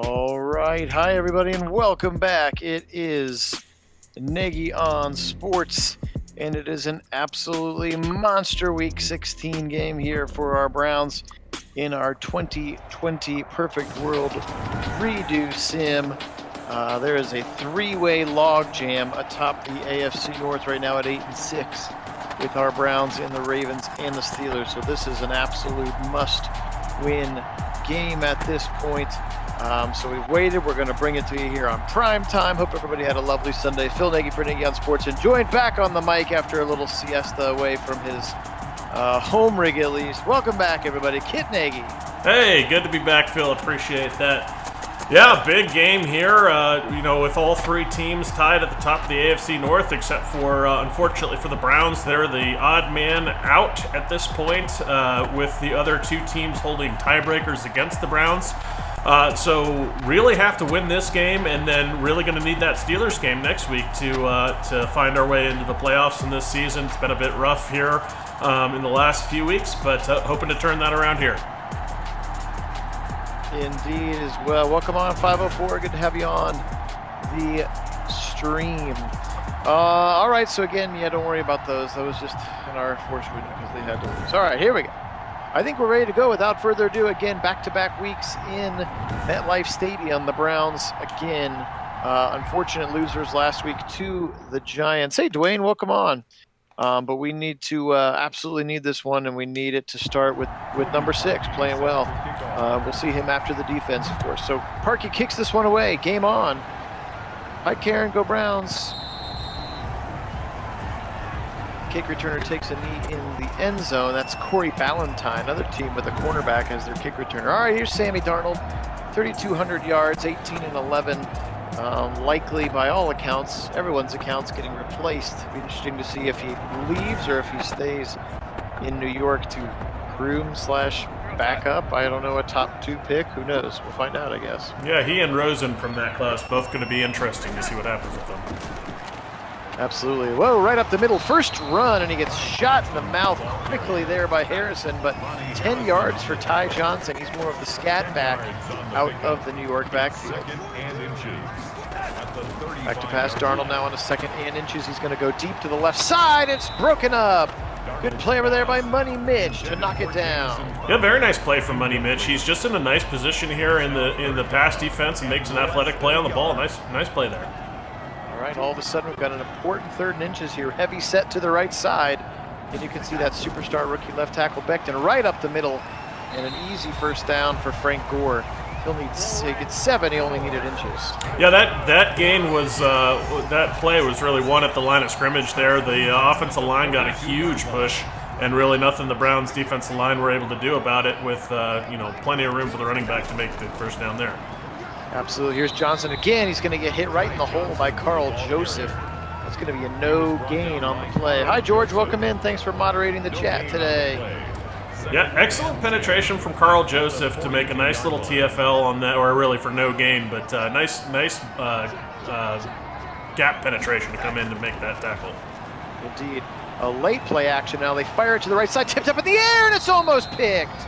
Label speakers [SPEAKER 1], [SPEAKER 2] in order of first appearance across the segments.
[SPEAKER 1] All right. Hi, everybody, and welcome back. It is Nagy on Sports, and it is an absolutely monster Week 16 game here for our Browns in our 2020 Perfect World Redo Sim. There is a three-way log jam atop the AFC North right now at 8-6 with our Browns and the Ravens and the Steelers. So this is an absolute must-win game at this point. So we've waited. We're going to bring it to you here on prime time. Hope everybody had a lovely Sunday. Phil Nagy for Nagy on Sports, and joined back on the mic after a little siesta away from his home rig at least. Welcome back, everybody. Kit Nagy.
[SPEAKER 2] Hey, good to be back, Phil. Appreciate that. Yeah, big game here, with all three teams tied at the top of the AFC North, except for, unfortunately for the Browns, they're the odd man out at this point, with the other two teams holding tiebreakers against the Browns. So really have to win this game, and then really going to need that Steelers game next week to find our way into the playoffs in this season. It's been a bit rough here in the last few weeks, but hoping to turn that around here.
[SPEAKER 1] Indeed as well. Welcome on 504. Good to have you on the stream. All right, so again, don't worry about those. That was just an our fortunate because they had to lose. All right, here we go. I think we're ready to go. Without further ado, again, back-to-back weeks in MetLife Stadium. The Browns, again, unfortunate losers last week to the Giants. Hey, Dwayne, welcome on. But we need to absolutely need this one, and we need it to start with number 6 playing well. We'll see him after the defense, of course. So Parkey kicks this one away. Game on. Hi, Karen. Go Browns. Kick returner takes a knee in the end zone. That's Corey Ballantyne, another team with a cornerback as their kick returner. All right, here's Sammy Darnold, 3,200 yards, 18-11. Likely, by all accounts, everyone's accounts, getting replaced. It'll be interesting to see if he leaves or if he stays in New York to groom/backup. I don't know, a top 2 pick. Who knows? We'll find out, I guess.
[SPEAKER 2] Yeah, he and Rosen from that class, both going to be interesting to see what happens with them.
[SPEAKER 1] Absolutely. Whoa, right up the middle. First run, and he gets shot in the mouth quickly there by Harrison, but 10 yards for Ty Johnson. He's more of the scat back out of the New York backfield. Back to pass. Darnold now on a second and inches. He's going to go deep to the left side. It's broken up. Good play over there by Money Mitch to knock it down.
[SPEAKER 2] Yeah, very nice play from Money Mitch. He's just in a nice position here in the pass defense and makes an athletic play on the ball. Nice play there.
[SPEAKER 1] All right, all of a sudden we've got an important 3rd and inches here. Heavy set to the right side. And you can see that superstar rookie left tackle Becton right up the middle. And an easy first down for Frank Gore. He'll need 7. He only needed inches.
[SPEAKER 2] Yeah, that gain was that play was really won at the line of scrimmage there. The offensive line got a huge push, and really nothing the Browns' defensive line were able to do about it with plenty of room for the running back to make the first down there.
[SPEAKER 1] Absolutely. Here's Johnson again. He's going to get hit right in the hole by Carl Joseph. That's going to be a no gain on the play. Hi, George. Welcome in. Thanks for moderating the chat today.
[SPEAKER 2] Yeah, excellent penetration from Carl Joseph to make a nice little TFL on that, or really for no gain, but nice gap penetration to come in to make that tackle.
[SPEAKER 1] Indeed. A late play action now. They fire it to the right side, tipped up in the air, and it's almost picked.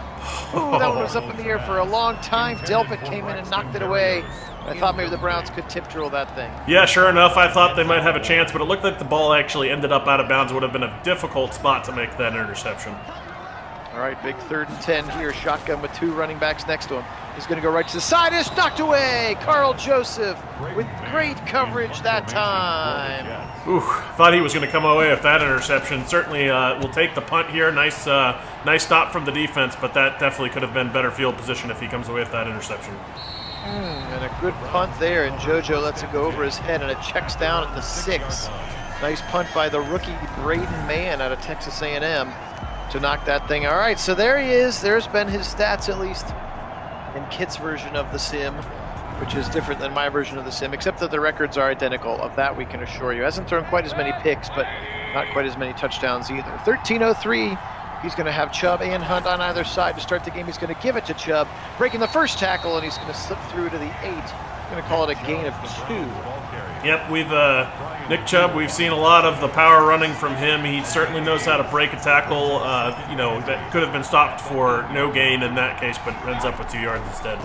[SPEAKER 1] Ooh, that one was up in the air for a long time. Delpit came in and knocked it away. I thought maybe the Browns could tip drill that thing.
[SPEAKER 2] Yeah, sure enough. I thought they might have a chance, but it looked like the ball actually ended up out of bounds. It would have been a difficult spot to make that interception.
[SPEAKER 1] All right, big 3rd and 10 here. Shotgun with 2 running backs next to him. He's going to go right to the side. It's knocked away. Carl Joseph with great coverage that time.
[SPEAKER 2] Ooh, thought he was going to come away with that interception. Certainly will take the punt here. Nice stop from the defense, but that definitely could have been better field position if he comes away with that interception.
[SPEAKER 1] And a good punt there, and JoJo lets it go over his head, and it checks down at the 6. Nice punt by the rookie Braden Mann out of Texas A&M. To knock that thing. All right, so there he is. There's been his stats, at least in Kit's version of the sim, which is different than my version of the sim, except that the records are identical. Of that, we can assure you. Hasn't thrown quite as many picks, but not quite as many touchdowns either. 13:03. He's going to have Chubb and Hunt on either side to start the game. He's going to give it to Chubb, breaking the first tackle, and he's going to slip through to the 8. He's going to call it a gain of 2.
[SPEAKER 2] Yep, Nick Chubb, we've seen a lot of the power running from him. He certainly knows how to break a tackle, that could have been stopped for no gain in that case, but ends up with 2 yards instead.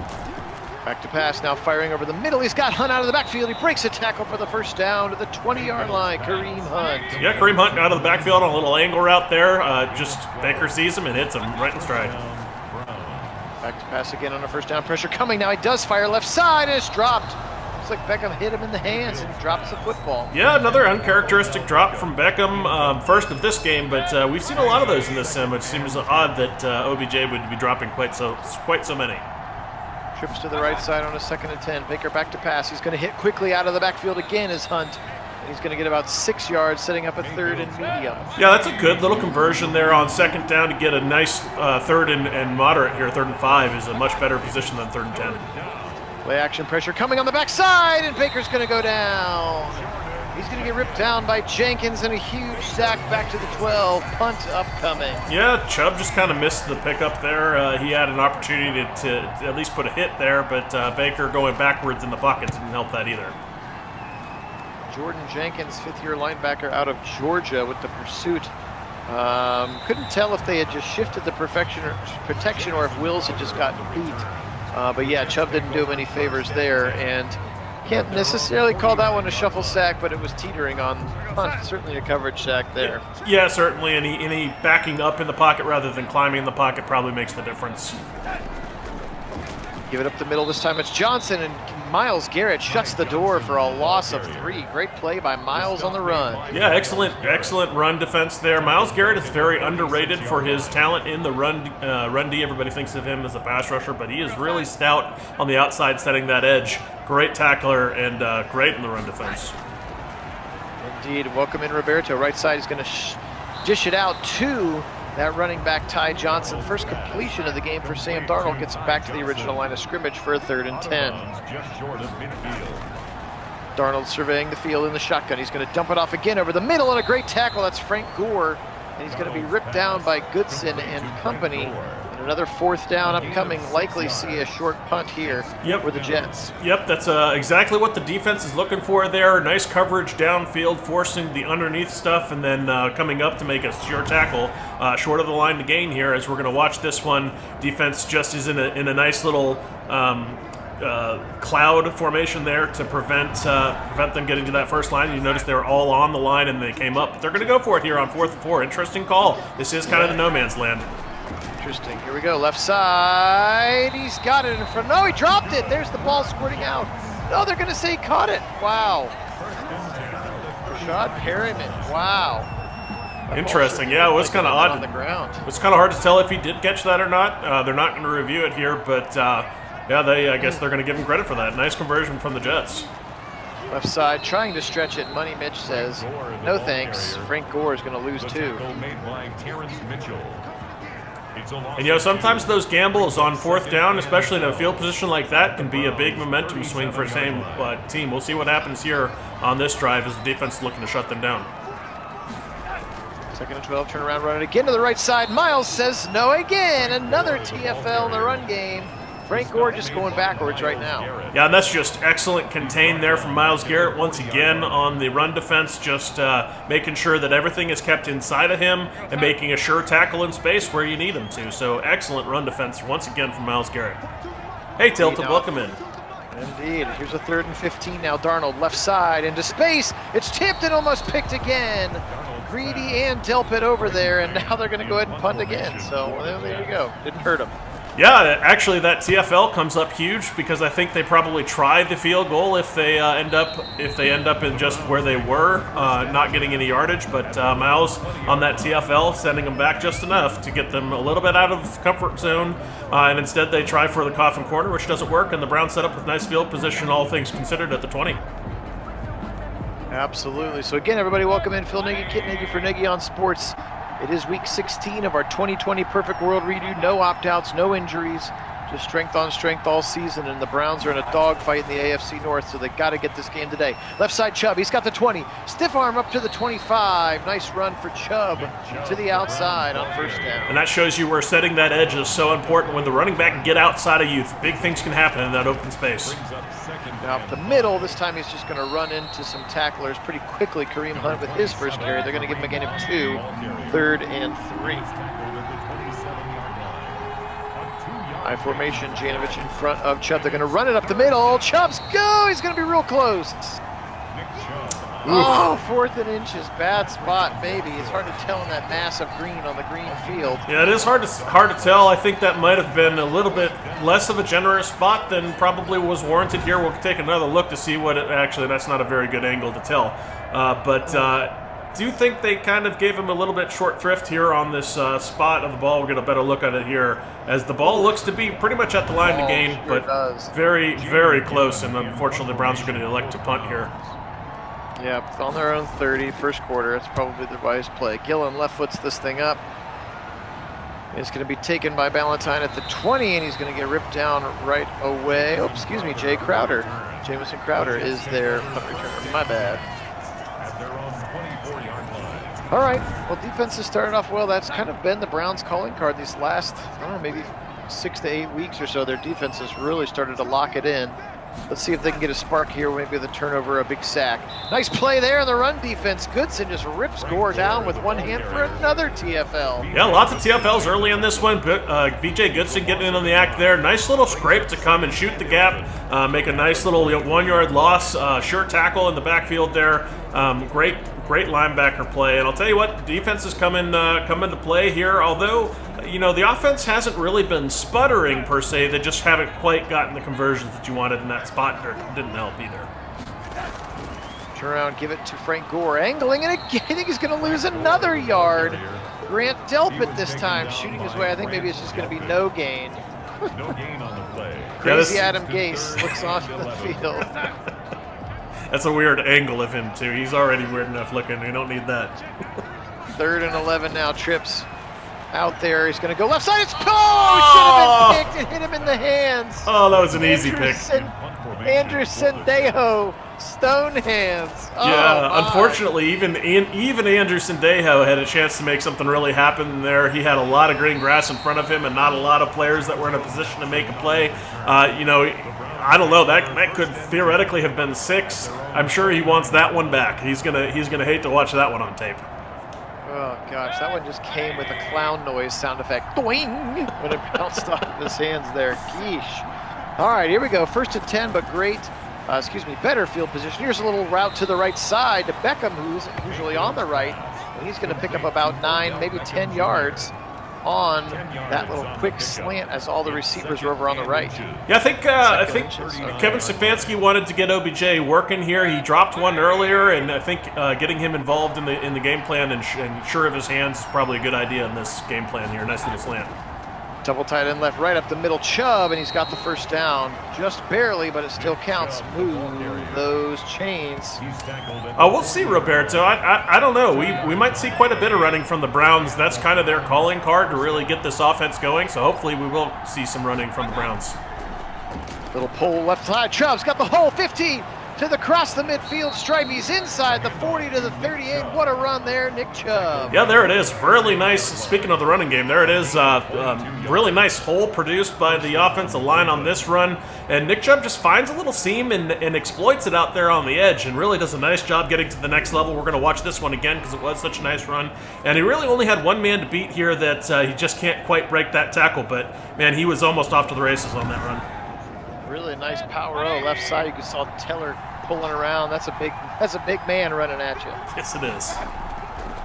[SPEAKER 1] Back to pass, now firing over the middle. He's got Hunt out of the backfield. He breaks a tackle for the first down to the 20-yard line. Kareem Hunt.
[SPEAKER 2] Yeah, Kareem Hunt out of the backfield on a little angle route there. Just Baker sees him and hits him right in stride.
[SPEAKER 1] Back to pass again on a first down. Pressure coming now. He does fire left side and it's dropped. Looks like Beckham hit him in the hands and drops the football.
[SPEAKER 2] Yeah, another uncharacteristic drop from Beckham. First of this game, but we've seen a lot of those in this sim. It seems odd that OBJ would be dropping quite so many.
[SPEAKER 1] Trips to the right side on a 2nd and 10. Baker back to pass. He's going to hit quickly out of the backfield again as Hunt. And he's going to get about 6 yards, setting up a 3rd and medium.
[SPEAKER 2] Yeah, that's a good little conversion there on 2nd down to get a nice 3rd and moderate here. 3rd and 5 is a much better position than 3rd and 10.
[SPEAKER 1] Play action pressure coming on the backside, and Baker's going to go down. He's going to get ripped down by Jenkins and a huge sack back to the 12. Punt upcoming.
[SPEAKER 2] Yeah, Chubb just kind of missed the pickup there. He had an opportunity to at least put a hit there, but Baker going backwards in the pocket didn't help that either.
[SPEAKER 1] Jordan Jenkins, 5th-year linebacker out of Georgia with the pursuit. Couldn't tell if they had just shifted the protection or if Wills had just gotten beat. But yeah, Chubb didn't do him any favors there, and can't necessarily call that one a shuffle sack, but it was teetering on certainly a coverage sack there.
[SPEAKER 2] Yeah, certainly, and he backing up in the pocket rather than climbing in the pocket probably makes the difference.
[SPEAKER 1] Give it up the middle. This time it's Johnson, and Myles Garrett shuts the door for a loss of 3. Great play by Myles on the run.
[SPEAKER 2] Yeah, excellent run defense there. Myles Garrett is very underrated for his talent in the run D. Everybody thinks of him as a pass rusher, but he is really stout on the outside setting that edge. Great tackler and great in the run defense.
[SPEAKER 1] Indeed. Welcome in Roberto. Right side is going to dish it out to that running back, Ty Johnson. First completion of the game for Sam Darnold. Gets back to the original line of scrimmage for a 3rd and 10. Darnold surveying the field in the shotgun. He's going to dump it off again over the middle, and a great tackle. That's Frank Gore, and he's going to be ripped down by Goodson and company. And another 4th down upcoming. Likely see a short punt here for the Jets.
[SPEAKER 2] Yep, that's exactly what the defense is looking for there. Nice coverage downfield, forcing the underneath stuff, and then coming up to make a sure tackle short of the line to gain here. As we're going to watch this one, defense just is in a nice little cloud formation there to prevent them getting to that first line. You notice they were all on the line and they came up. They're going to go for it here on 4th and 4. Interesting call. This is kind of the no man's land.
[SPEAKER 1] Interesting. Here we go. Left side. He's got it in front. No, he dropped it. There's the ball squirting out. No, they're going to say he caught it. Wow. Rashad Perryman. Wow.
[SPEAKER 2] Interesting. Yeah, it was kind of odd.
[SPEAKER 1] On the ground.
[SPEAKER 2] It was kind of hard to tell if he did catch that or not. They're not going to review it here, but yeah, I guess they're going to give him credit for that. Nice conversion from the Jets.
[SPEAKER 1] Left side trying to stretch it. Money Mitch says, no thanks. Frank Gore is going to lose 2.
[SPEAKER 2] And sometimes those gambles on 4th down, especially in a field position like that, can be a big momentum swing for the same team. We'll see what happens here on this drive as the defense is looking to shut them down.
[SPEAKER 1] 2nd and 12, turn around, run it again to the right side. Myles says no again. Another TFL in the run game. Frank Gore just going backwards right now.
[SPEAKER 2] Yeah, and that's just excellent contain there from Myles Garrett once again on the run defense, just making sure that everything is kept inside of him and making a sure tackle in space where you need him to. So excellent run defense once again from Myles Garrett. Hey, Tilted, welcome in.
[SPEAKER 1] Indeed. Here's a 3rd and 15 now. Darnold left side into space. It's tipped and almost picked again. Greedy and Delpit over there, and now they're going to go ahead and punt again. So there you go. Didn't hurt him.
[SPEAKER 2] Yeah, actually that TFL comes up huge because I think they probably try the field goal if they end up in just where they were, not getting any yardage. But Myles on that TFL sending them back just enough to get them a little bit out of comfort zone, and instead they try for the coffin corner, which doesn't work, and the Browns set up with nice field position, all things considered, at the 20.
[SPEAKER 1] Absolutely. So again, everybody, welcome in. Phil Nagy, Kit Nagy for Nagy on Sports. It is week 16 of our 2020 Perfect World Redo. No opt-outs, no injuries, just strength on strength all season. And the Browns are in a dogfight in the AFC North, so they got to get this game today. Left side Chubb, he's got the 20. Stiff arm up to the 25. Nice run for Chubb to the outside on 1st down.
[SPEAKER 2] And that shows you where setting that edge is so important. When the running back can get outside of you, big things can happen in that open space.
[SPEAKER 1] Now up the middle, this time he's just going to run into some tacklers pretty quickly. Kareem Hunt with his first carry. They're going to give him a gain of 2, 3rd and 3. High formation, Janovich in front of Chubb. They're going to run it up the middle. Chubb's go! He's going to be real close. Oh, 4th and inches. Bad spot, maybe. It's hard to tell in that mass of green on the green field.
[SPEAKER 2] Yeah, it is hard to tell. I think that might have been a little bit less of a generous spot than probably was warranted here. We'll take another look to see what it actually, that's not a very good angle to tell. Do you think they kind of gave him a little bit short thrift here on this spot of the ball? We'll get a better look at it here as the ball looks to be pretty much at the line to gain, but very, very close. And unfortunately, the Browns are going to elect to punt here.
[SPEAKER 1] Yeah, on their own 30, first quarter. That's probably the wise play. Gillen left foots this thing up. It's going to be taken by Ballantyne at the 20, and he's going to get ripped down right away. Oh, excuse me, Jay Crowder. Jamison Crowder is their punt returner. My bad. All right, well, defense has started off well. That's kind of been the Browns' calling card these last, I don't know, maybe 6 to 8 weeks or so. Their defense has really started to lock it in. Let's see if they can get a spark here, maybe the turnover, a big sack. Nice play there in the run defense. Goodson just rips Gore down with one hand for another TFL.
[SPEAKER 2] Yeah, lots of TFLs early in this one. BJ Goodson getting in on the act there. Nice little scrape to come and shoot the gap. Make a nice little 1-yard loss. Sure tackle in the backfield there. Great linebacker play. And I'll tell you what, defense has come into play here, although the offense hasn't really been sputtering per se. They just haven't quite gotten the conversions that you wanted in that spot. Didn't help either.
[SPEAKER 1] Turn around, give it to Frank Gore. Angling, and again, I think he's going to lose another yard. Grant Delpit this time, shooting his way. I think maybe it's just going to be no gain.
[SPEAKER 3] No gain on the play.
[SPEAKER 1] Crazy Adam Gase looks onto the field.
[SPEAKER 2] That's a weird angle of him, too. He's already weird enough looking. We don't need that.
[SPEAKER 1] 3rd and 11 now. Trips out there. He's going to go left side. It's should have been picked. It hit him in the hands.
[SPEAKER 2] Oh, that was an easy pick.
[SPEAKER 1] Andrew Sendejo, stone hands.
[SPEAKER 2] Yeah, unfortunately, even Andrew Sendejo had a chance to make something really happen there. He had a lot of green grass in front of him and not a lot of players that were in a position to make a play. I don't know. That could theoretically have been 6. I'm sure he wants that one back. He's gonna hate to watch that one on tape.
[SPEAKER 1] Oh gosh, that one just came with a clown noise sound effect. Doing when it bounced off of his hands there. Geesh. All right, here we go. 1st and 10, but better field position. Here's a little route to the right side to Beckham, who's usually on the right. And he's going to pick up about 9, maybe 10 yards on that little quick slant as all the receivers are over on the right.
[SPEAKER 2] Yeah, I think Kevin Stefanski wanted to get OBJ working here. He dropped one earlier, and I think getting him involved in the game plan and sure of his hands is probably a good idea in this game plan here. Nice little slant.
[SPEAKER 1] Double tight end left, right up the middle, Chubb, and he's got the first down. Just barely, but it still counts. Move those chains.
[SPEAKER 2] We'll see, Roberto. I don't know. We might see quite a bit of running from the Browns. That's kind of their calling card to really get this offense going, so hopefully we will see some running from the Browns.
[SPEAKER 1] Little pull left side. Chubb's got the hole, 15 to the cross the midfield stripe. He's inside the 40 to the 38. What a run there, Nick Chubb.
[SPEAKER 2] Yeah, there it is. Really nice. Speaking of the running game, there it is. Really nice hole produced by the offensive line on this run. And Nick Chubb just finds a little seam and exploits it out there on the edge and really does a nice job getting to the next level. We're going to watch this one again because it was such a nice run. And he really only had one man to beat here that he just can't quite break that tackle. But, man, he was almost off to the races on that run.
[SPEAKER 1] Really nice power left side. You saw Teller pulling around. That's a big man running at you.
[SPEAKER 2] Yes, it is.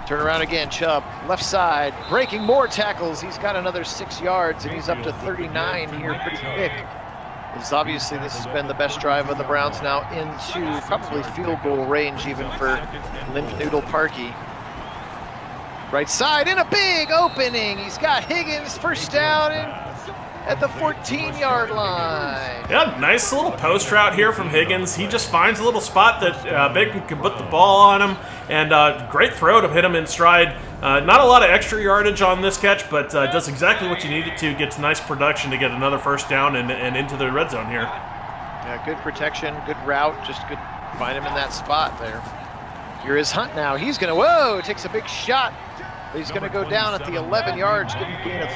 [SPEAKER 1] Turn around again, Chubb, left side, breaking more tackles. He's got another 6 yards, and he's up to 39 here pretty quick. Obviously, this has been the best drive of the Browns now into probably field goal range even for Limp Noodle Parkey. Right side in a big opening. He's got Higgins, first down, and at the 14-yard line.
[SPEAKER 2] Yeah, nice little post route here from Higgins. He just finds a little spot that Bacon can put the ball on him, and great throw to hit him in stride. Not a lot of extra yardage on this catch, but does exactly what you need it to. Gets nice production to get another first down and into the red zone here.
[SPEAKER 1] Yeah, good protection, good route, just good find him in that spot there. Here is Hunt now. He's going to, takes a big shot. He's going to go down at the 11 yards, getting a gain of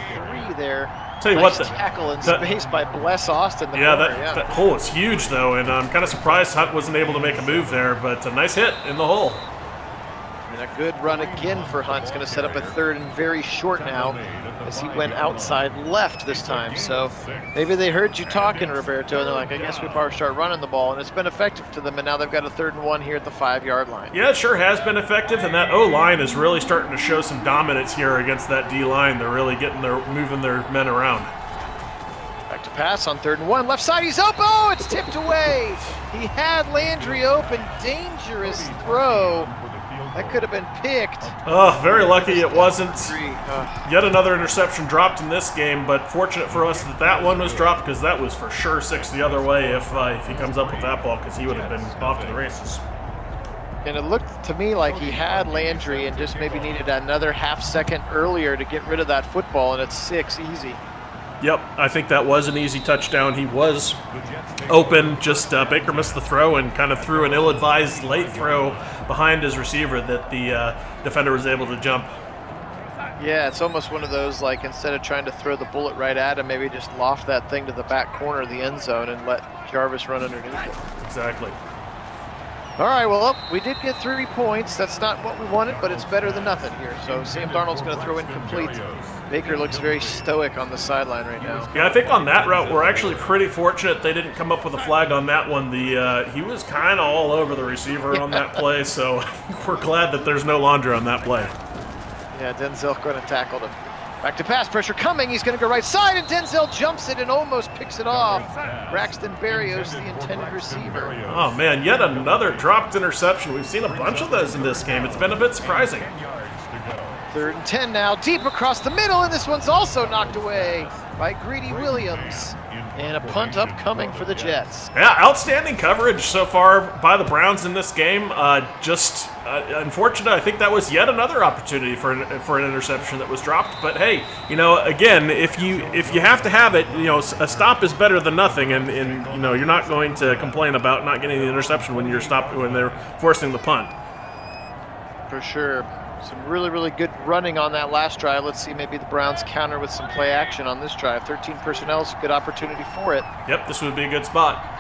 [SPEAKER 1] 3 there.
[SPEAKER 2] Tell you
[SPEAKER 1] nice
[SPEAKER 2] what,
[SPEAKER 1] tackle in space by Bless Austin.
[SPEAKER 2] That hole is huge, though, and I'm kind of surprised Hunt wasn't able to make a move there, but a nice hit in the hole.
[SPEAKER 1] And a good run again for Hunt. It's going to set up a 3rd and very short now. as he went outside left this time. So maybe they heard you talking, Roberto, and they're like, I guess we better start running the ball, and it's been effective to them, and now they've got a 3rd and 1 here at the 5-yard line.
[SPEAKER 2] Yeah, it sure has been effective, and that O-line is really starting to show some dominance here against that D-line. They're really moving their men around.
[SPEAKER 1] Back to pass on 3rd and 1. Left side, he's open. Oh, it's tipped away. He had Landry open. Dangerous throw. That could have been picked.
[SPEAKER 2] Oh, very lucky it wasn't.
[SPEAKER 1] Oh.
[SPEAKER 2] Yet another interception dropped in this game, but fortunate for us that that one was dropped, because that was for sure 6 the other way if he comes up with that ball, because he would have been off to the races.
[SPEAKER 1] And it looked to me like he had Landry and just maybe needed another half second earlier to get rid of that football, and it's 6 easy.
[SPEAKER 2] Yep, I think that was an easy touchdown. He was open, just Baker missed the throw and kind of threw an ill-advised late throw behind his receiver that the defender was able to jump.
[SPEAKER 1] Yeah, it's almost one of those, like, instead of trying to throw the bullet right at him, maybe just loft that thing to the back corner of the end zone and let Jarvis run underneath it.
[SPEAKER 2] Exactly.
[SPEAKER 1] All right, well, we did get 3 points. That's not what we wanted, but it's better than nothing here. So Sam Darnold's going to throw incomplete. Baker looks very stoic on the sideline right now.
[SPEAKER 2] Yeah, I think on that route, we're actually pretty fortunate they didn't come up with a flag on that one. He was kind of all over the receiver on that play, so we're glad that there's no Laundry on that play.
[SPEAKER 1] Yeah, Denzel going to tackle him. Back to pass, pressure coming. He's going to go right side, and Denzel jumps it and almost picks it off. Braxton Berrios, the intended receiver.
[SPEAKER 2] Oh, man, yet another dropped interception. We've seen a bunch of those in this game. It's been a bit surprising.
[SPEAKER 1] 3rd and 10 now, deep across the middle, and this one's also knocked away by Greedy Williams. And a punt upcoming for the Jets.
[SPEAKER 2] Yeah, outstanding coverage so far by the Browns in this game. Just unfortunate. I think that was yet another opportunity for an interception that was dropped. But hey, again, if you have to have it, a stop is better than nothing. And you're not going to complain about not getting the interception when they're forcing the punt.
[SPEAKER 1] For sure. Some really, really good running on that last drive. Let's see, maybe the Browns counter with some play action on this drive. 13 personnel is a good opportunity for it.
[SPEAKER 2] Yep, this would be a good spot.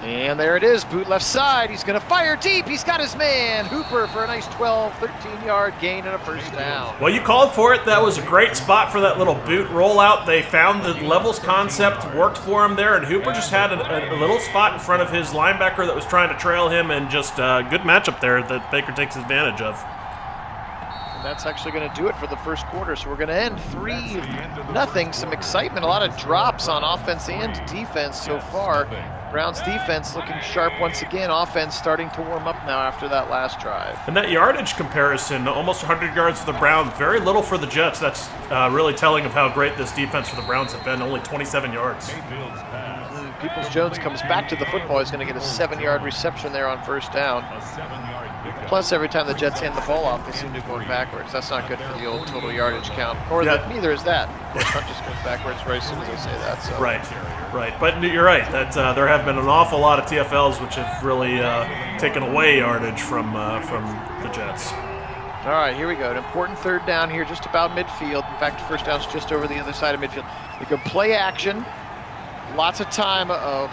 [SPEAKER 1] And there it is, boot left side. He's going to fire deep. He's got his man, Hooper, for a nice 12, 13-yard gain and a first down.
[SPEAKER 2] Well, you called for it. That was a great spot for that little boot rollout. They found the levels concept, worked for him there, and Hooper just had a little spot in front of his linebacker that was trying to trail him, and just a good matchup there that Baker takes advantage of.
[SPEAKER 1] And that's actually going to do it for the first quarter, so we're going to end 3-0. Some excitement, a lot of drops on offense and defense so far. Browns defense looking sharp once again. Offense starting to warm up now after that last drive.
[SPEAKER 2] And that yardage comparison, almost 100 yards for the Browns, very little for the Jets. That's really telling of how great this defense for the Browns have been, only 27 yards.
[SPEAKER 1] Peoples-Jones comes back to the football. He's going to get a 7-yard reception there on first down. Plus, every time the Jets hand the ball off, they seem to be going backwards. That's not good for the old total yardage count. Or neither is that. The punt just goes backwards right as soon as they say that. So.
[SPEAKER 2] Right. But you're right. That there have been an awful lot of TFLs which have really taken away yardage from the Jets.
[SPEAKER 1] All right, here we go. An important 3rd down here, just about midfield. In fact, first down's just over the other side of midfield. We go play action. Lots of time. Uh-oh.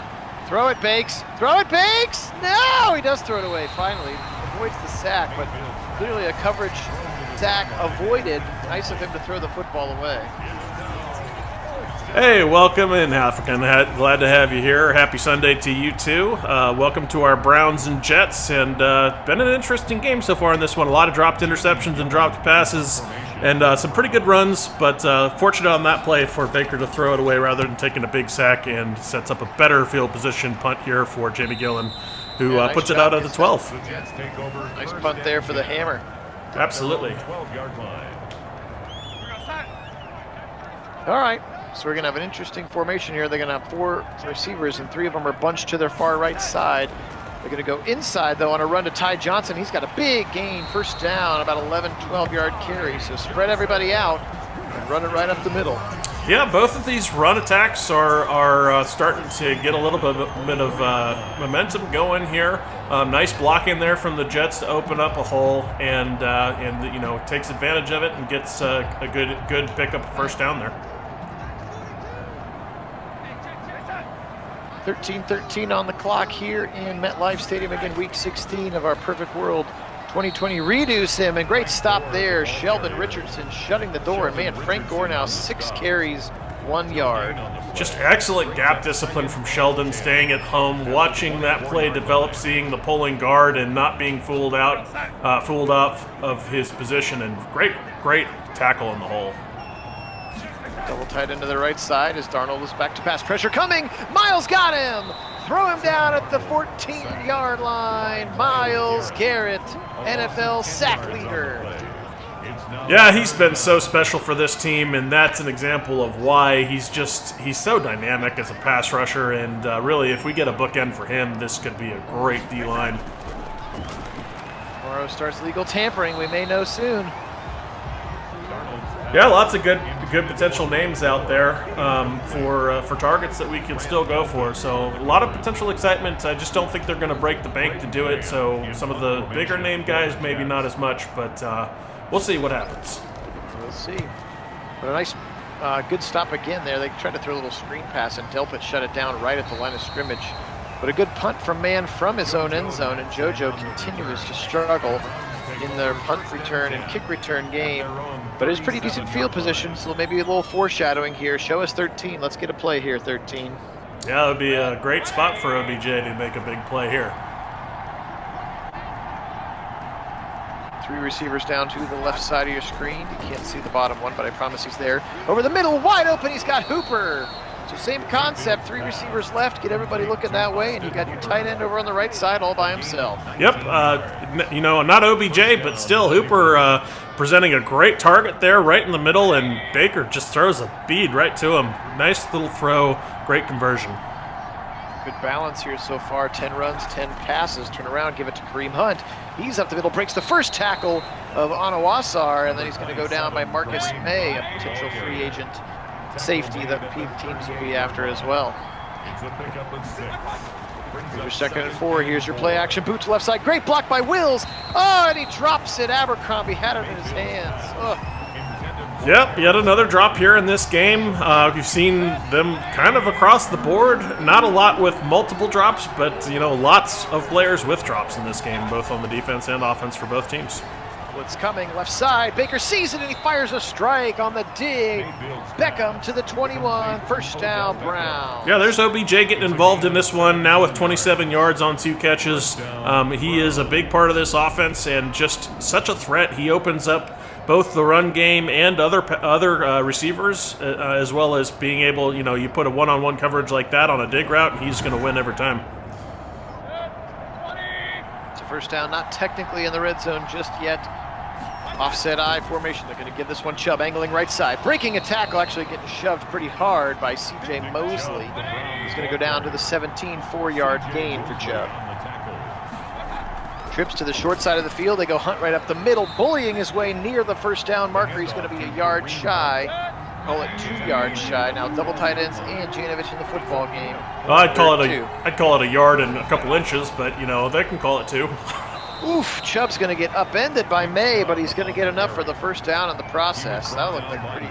[SPEAKER 1] Throw it, Bakes. Throw it, Bakes! No! He does throw it away, finally. Avoids the sack, but clearly a coverage sack avoided. Nice of him to throw the football away.
[SPEAKER 2] Hey, welcome in, African. Glad to have you here. Happy Sunday to you, too. Welcome to our Browns and Jets, and been an interesting game so far in this one. A lot of dropped interceptions and dropped passes, and some pretty good runs, but fortunate on that play for Baker to throw it away rather than taking a big sack, and sets up a better field position punt here for Jamie Gillen, who
[SPEAKER 1] nice
[SPEAKER 2] puts it out of the 12.
[SPEAKER 1] Nice punt there for the hammer.
[SPEAKER 2] Absolutely.
[SPEAKER 1] All right. So we're going to have an interesting formation here. They're going to have 4 receivers, and 3 of them are bunched to their far right side. They're going to go inside, though, on a run to Ty Johnson. He's got a big gain, first down, about 11, 12-yard carry. So spread everybody out and run it right up the middle.
[SPEAKER 2] Yeah, both of these run attacks are starting to get a little bit of momentum going here. Nice blocking there from the Jets to open up a hole, and takes advantage of it and gets a good pickup, first down there.
[SPEAKER 1] 13-13 on the clock here in MetLife Stadium. Again, week 16 of our Perfect World 2020 redos him, and great stop there. Sheldon Richardson shutting the door, and man, Frank Gore now 6 carries, 1 yard.
[SPEAKER 2] Just excellent gap discipline from Sheldon, staying at home, watching that play develop, seeing the pulling guard and not being fooled off of his position, and great tackle in the hole.
[SPEAKER 1] Double tight into the right side as Darnold is back to pass. Pressure coming. Miles got him. Throw him down at the 14-yard line. Miles Garrett, NFL sack leader.
[SPEAKER 2] Yeah, he's been so special for this team, and that's an example of why he's so dynamic as a pass rusher, and really, if we get a bookend for him, this could be a great D-line.
[SPEAKER 1] Morrow starts legal tampering. We may know soon.
[SPEAKER 2] Yeah, lots of good potential names out there for targets that we can still go for. So a lot of potential excitement. I just don't think they're going to break the bank to do it. So some of the bigger name guys, maybe not as much, but we'll see what happens.
[SPEAKER 1] We'll see. But a nice, good stop again there. They tried to throw a little screen pass, and Delpit shut it down right at the line of scrimmage. But a good punt from man from his own end zone, and JoJo continues to struggle in their punt return and kick return game. But it's pretty decent field position, so maybe a little foreshadowing here. Show us 13. Let's get a play here, 13.
[SPEAKER 2] Yeah, it would be a great spot for OBJ to make a big play here.
[SPEAKER 1] 3 receivers down to the left side of your screen. You can't see the bottom one, but I promise he's there. Over the middle, wide open, he's got Hooper. So same concept, 3 receivers left, get everybody looking that way, and you got your tight end over on the right side all by himself.
[SPEAKER 2] Yep, not OBJ, but still Hooper presenting a great target there right in the middle, and Baker just throws a bead right to him. Nice little throw, great conversion.
[SPEAKER 1] Good balance here so far, 10 runs, 10 passes. Turn around, give it to Kareem Hunt. He's up the middle, breaks the first tackle of Anawasar, and then he's going to go down by Marcus May, a potential free agent safety that teams will be after as well. Your 2nd and 4. Here's your play action. Boot to left side. Great block by Wills. Oh, and he drops it. Abercrombie had it in his hands. Oh.
[SPEAKER 2] Yep, yet another drop here in this game. We've seen them kind of across the board. Not a lot with multiple drops, but lots of players with drops in this game, both on the defense and offense for both teams.
[SPEAKER 1] Blitz coming, left side. Baker sees it and he fires a strike on the dig. Beckham to the 21. First down, Brown.
[SPEAKER 2] Yeah, there's OBJ getting involved in this one now with 27 yards on 2 catches. He is a big part of this offense and just such a threat. He opens up both the run game and other receivers, as well as being able, you put a one-on-one coverage like that on a dig route, he's going to win every time.
[SPEAKER 1] It's a first down, not technically in the red zone just yet. Offset I formation. They're going to give this one Chubb, angling right side. Breaking a tackle, actually getting shoved pretty hard by C.J. Mosley. He's going to go down to the 17, 4-yard gain for Chubb. Trips to the short side of the field. They go Hunt right up the middle, bullying his way near the first down marker. He's going to be a yard shy. Call it 2 yards shy. Now double tight ends and Janovich in the football game.
[SPEAKER 2] Well, I'd call it a yard and a couple inches, but they can call it 2.
[SPEAKER 1] Oof, Chubb's going to get upended by May, but he's going to get enough for the first down in the process. That looked like a pretty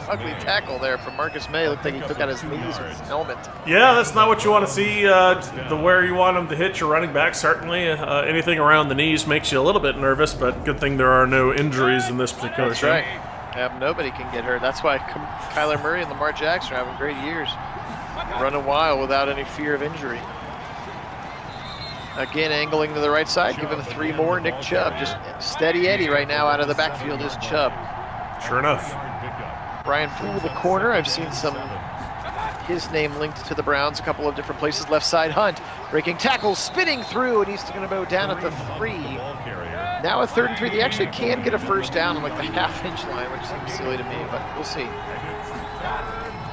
[SPEAKER 1] ugly tackle there from Marcus May. Looked like he took out his knees with his helmet.
[SPEAKER 2] Yeah, that's not what you want to see. Where you want him to hit your running back, certainly. Anything around the knees makes you a little bit nervous, but good thing there are no injuries in this particular
[SPEAKER 1] That's
[SPEAKER 2] show.
[SPEAKER 1] right. Yeah, nobody can get hurt. That's why Kyler Murray and Lamar Jackson are having great years. Running wild without any fear of injury. Again, angling to the right side. Give him 3 more. Nick Chubb. Just steady Eddie right now out of the backfield is Chubb.
[SPEAKER 2] Sure enough.
[SPEAKER 1] Brian Poole, the corner. I've seen his name linked to the Browns a couple of different places. Left side Hunt. Breaking tackles, spinning through, and he's going to go down at the 3. Now a 3rd and 3. They actually can get a first down on like the half-inch line, which seems silly to me, but we'll see.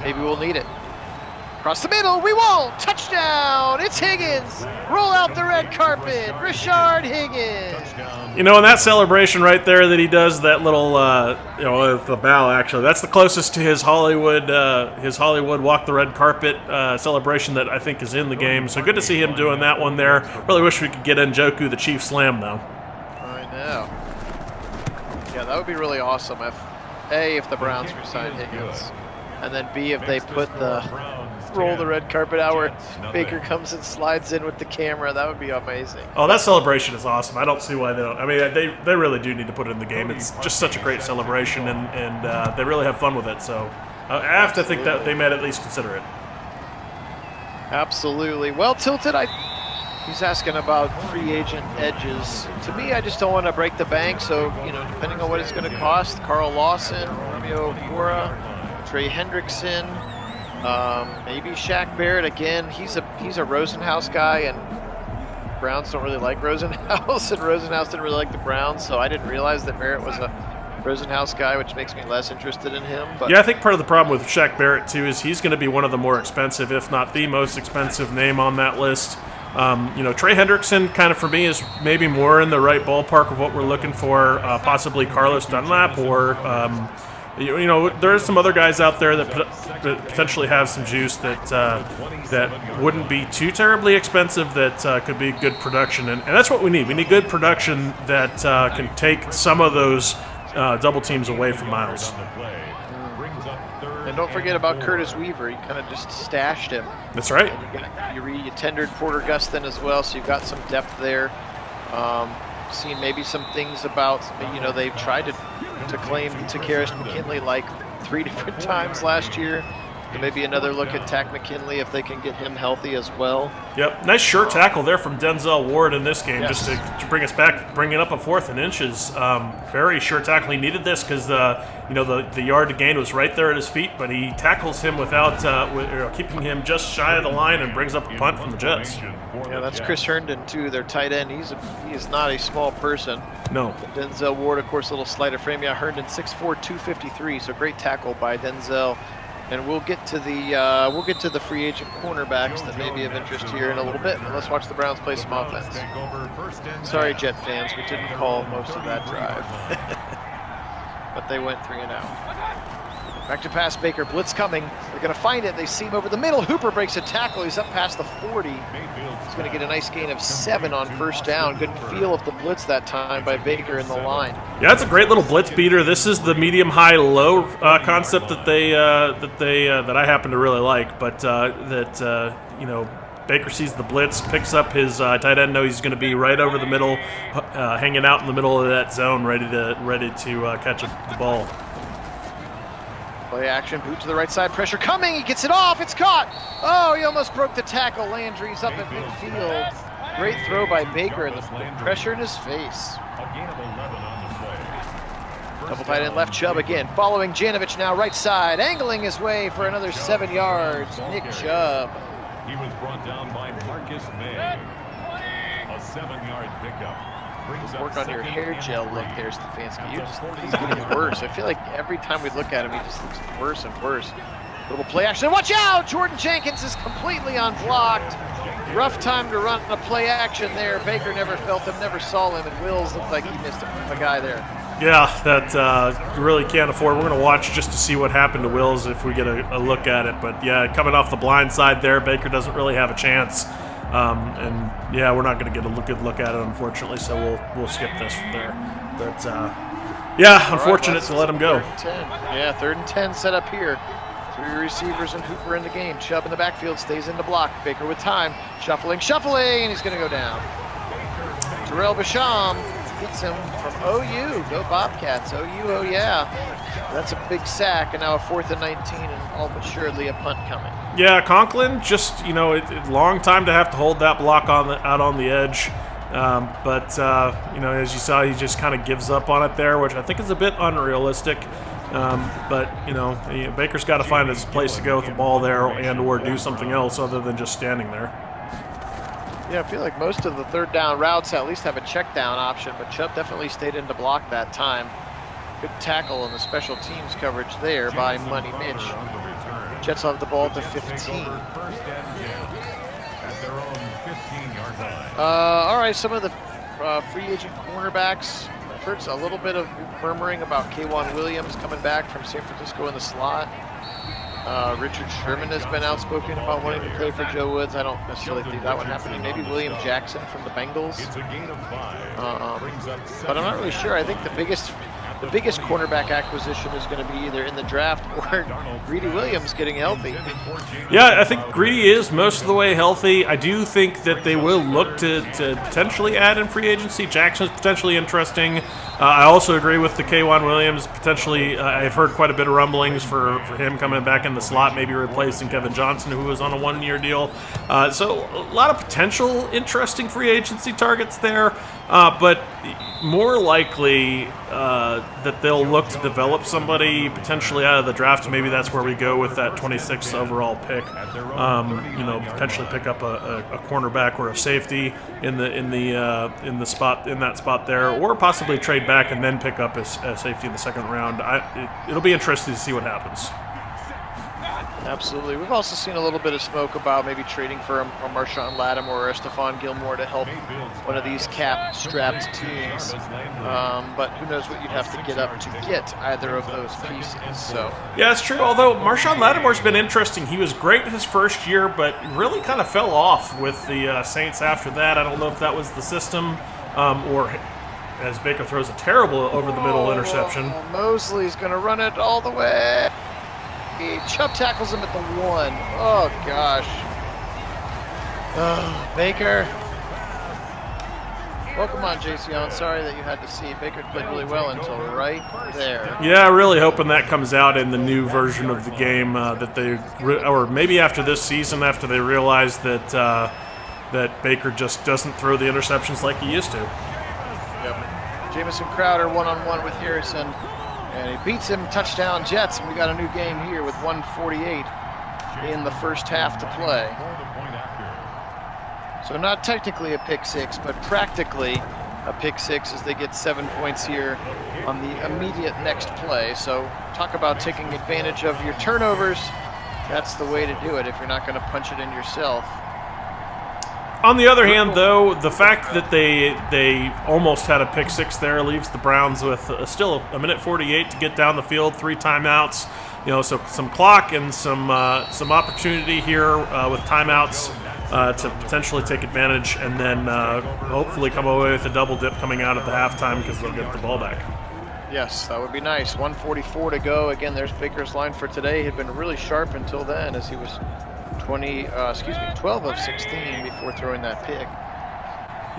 [SPEAKER 1] Maybe we'll need it. Across the middle, we won't! Touchdown! It's Higgins! Roll out the red carpet! Rashard Higgins!
[SPEAKER 2] In that celebration right there that he does, that little, the bow actually, that's the closest to his Hollywood walk the red carpet celebration that I think is in the game. So good to see him doing that one there. Really wish we could get Njoku the Chief Slam though.
[SPEAKER 1] I know. Yeah, that would be really awesome if the Browns resign Higgins, and then B, if they put the roll the red carpet out where Baker comes and slides in with the camera. That would be amazing.
[SPEAKER 2] Oh, that celebration is awesome. I don't see why they don't. I mean, they really do need to put it in the game. It's just such a great celebration, and they really have fun with it. So I have to think that they might at least consider it.
[SPEAKER 1] Absolutely. Well, Tilted, he's asking about free agent edges. To me, I just don't want to break the bank. So, you know, depending on what it's going to cost, Carl Lawson, Romeo Cora, Trey Hendrickson, maybe Shaq Barrett again. He's a Rosenhaus guy, and Browns don't really like Rosenhaus, and Rosenhaus didn't really like the Browns. So I didn't realize that Barrett was a Rosenhaus guy, which makes me less interested in him. But
[SPEAKER 2] yeah, I think part of the problem with Shaq Barrett too is he's going to be one of the more expensive, if not the most expensive name on that list. You know, Trey Hendrickson kind of for me is maybe more in the right ballpark of what we're looking for. Possibly Carlos Dunlap, or you know, there are some other guys out there that potentially have some juice that wouldn't be too terribly expensive, that could be good production, and that's what we need. We need good production that can take some of those double teams away from Miles.
[SPEAKER 1] And don't forget about Curtis Weaver. You kind of just stashed him.
[SPEAKER 2] That's right.
[SPEAKER 1] You tendered Porter Gustin as well, so you've got some depth there. Seen maybe some things about, you know, they've tried to claim Takarius McKinley like 3 different times last year. So maybe another look at Tack McKinley if they can get him healthy as well.
[SPEAKER 2] Yep, nice sure tackle there from Denzel Ward in this game,
[SPEAKER 1] Yes.
[SPEAKER 2] just to bring us back, bring it up a 4th and inches. Very sure tackle. He needed this because the yard to gain was right there at his feet, but he tackles him without keeping him just shy of the line and brings up a punt from the Jets.
[SPEAKER 1] Yeah, that's Chris Herndon too, their tight end. He is not a small person.
[SPEAKER 2] No.
[SPEAKER 1] Denzel Ward, of course, a little slight of frame. Yeah, Herndon 6'4", 253. So great tackle by Denzel. And we'll get to the free agent cornerbacks that may be of interest here in a little bit. But let's watch the Browns play some offense. Sorry, Jet fans, we didn't call most of that drive, but they went 3 and out. Back to pass, Baker, blitz coming. They're going to find it. They see him over the middle. Hooper breaks a tackle. He's up past the 40. He's going to get a nice gain of 7 on first down. Good feel of the blitz that time by Baker in the line.
[SPEAKER 2] Yeah, it's a great little blitz beater. This is the medium, high, low concept that I happen to really like. But you know, Baker sees the blitz, picks up his tight end. Knows he's going to be right over the middle, hanging out in the middle of that zone, ready to catch the ball.
[SPEAKER 1] Play action, boot to the right side, pressure coming, he gets it off, it's caught! Oh, he almost broke the tackle. Landry's up at midfield. Great throw by Baker, and the pressure in his face. Double tight end left, Chubb again, following Janovich now right side, angling his way for another 7 yards, Nick Chubb.
[SPEAKER 3] He was brought down by Marcus May. A 7-yard pickup.
[SPEAKER 1] Work on your hair gel look there, Stefanski. He's getting worse. I feel like every time we look at him, he just looks worse and worse. Little play action. Watch out! Jordan Jenkins is completely unblocked. Rough time to run a play action there. Baker never felt him, never saw him, and Wills looked like he missed a guy there.
[SPEAKER 2] Yeah, that you really can't afford. We're going to watch just to see what happened to Wills if we get a look at it. But yeah, coming off the blind side there, Baker doesn't really have a chance. And yeah, we're not going to get a good look at it, unfortunately, so we'll skip this from there. But yeah, unfortunate to let him go.
[SPEAKER 1] 3rd and 10. Yeah, 3rd and 10 set up here. 3 receivers and Hooper in the game. Chubb in the backfield stays in the block. Baker with time. Shuffling, and he's going to go down. Terrell Basham gets him from OU. Go Bobcats. OU, oh yeah. That's a big sack, and now a 4th and 19, and all but surely a punt coming.
[SPEAKER 2] Yeah, Conklin, just, you know, long time to have to hold that block out on the edge. But you know, as you saw, he just kind of gives up on it there, which I think is a bit unrealistic. But, you know, Baker's got to find his place to go with the ball there or do something else other than just standing there.
[SPEAKER 1] Yeah, I feel like most of the 3rd down routes at least have a check down option, but Chubb definitely stayed in to block that time. Good tackle in the special teams coverage there by Money Mitch. Jets have the ball at the 15. All right, some of the free agent cornerbacks. I've heard a little bit of murmuring about K'Wan Williams coming back from San Francisco in the slot. Richard Sherman has been outspoken about wanting to play for Joe Woods. I don't necessarily think that would happen. Maybe William Jackson from the Bengals. But I'm not really sure. I think the biggest the biggest cornerback acquisition is going to be either in the draft or Greedy Williams getting healthy.
[SPEAKER 2] Yeah, I think Greedy is most of the way healthy. I do think that they will look to potentially add in free agency. Jackson's potentially interesting. I also agree with the K'Wan Williams. Potentially, I've heard quite a bit of rumblings for him coming back in the slot, maybe replacing Kevin Johnson, who was on a one-year deal. So a lot of potential interesting free agency targets there, but more likely that they'll look to develop somebody potentially out of the draft. That that's where we go with that 26th overall pick. Potentially pick up a cornerback or a safety in that spot there, or possibly trade back and then pick up a safety in the second round. It'll be interesting to see what happens.
[SPEAKER 1] Absolutely. We've also seen a little bit of smoke about maybe trading for a Marshawn Lattimore or a Stephon Gilmore to help one of these cap-strapped teams. But who knows what you'd have to get up to get either of those pieces. So
[SPEAKER 2] yeah, it's true. Although Marshawn Lattimore's been interesting. He was great his first year, but really kind of fell off with the Saints after that. I don't know if that was the system or as Baker throws a terrible over-the-middle interception.
[SPEAKER 1] Mosley's going to run it all the way. Chubb tackles him at the 1. Oh, gosh. Oh, Baker. Welcome on, JC. I'm sorry that you had to see. Baker played really well until right there.
[SPEAKER 2] Yeah, really hoping that comes out in the new version of the game, or maybe after this season, after they realize that that Baker just doesn't throw the interceptions like he used to.
[SPEAKER 1] Yep. Jamison Crowder one-on-one with Harrison. And he beats him, touchdown Jets, and we got a new game here with 1:48 in the first half to play. So not technically a pick six, but practically a pick six as they get 7 points here on the immediate next play. So talk about taking advantage of your turnovers. That's the way to do it if you're not going to punch it in yourself.
[SPEAKER 2] On the other hand, though, the fact that they almost had a pick six there leaves the Browns with still a minute 48 to get down the field, 3 timeouts. So some clock and some opportunity here with timeouts to potentially take advantage, and then hopefully come away with a double dip coming out at the halftime because they'll get the ball back.
[SPEAKER 1] Yes, that would be nice. 1:44 to go. Again, there's Baker's line for today. He had been really sharp until then as he was 12 of 16 before throwing that pick.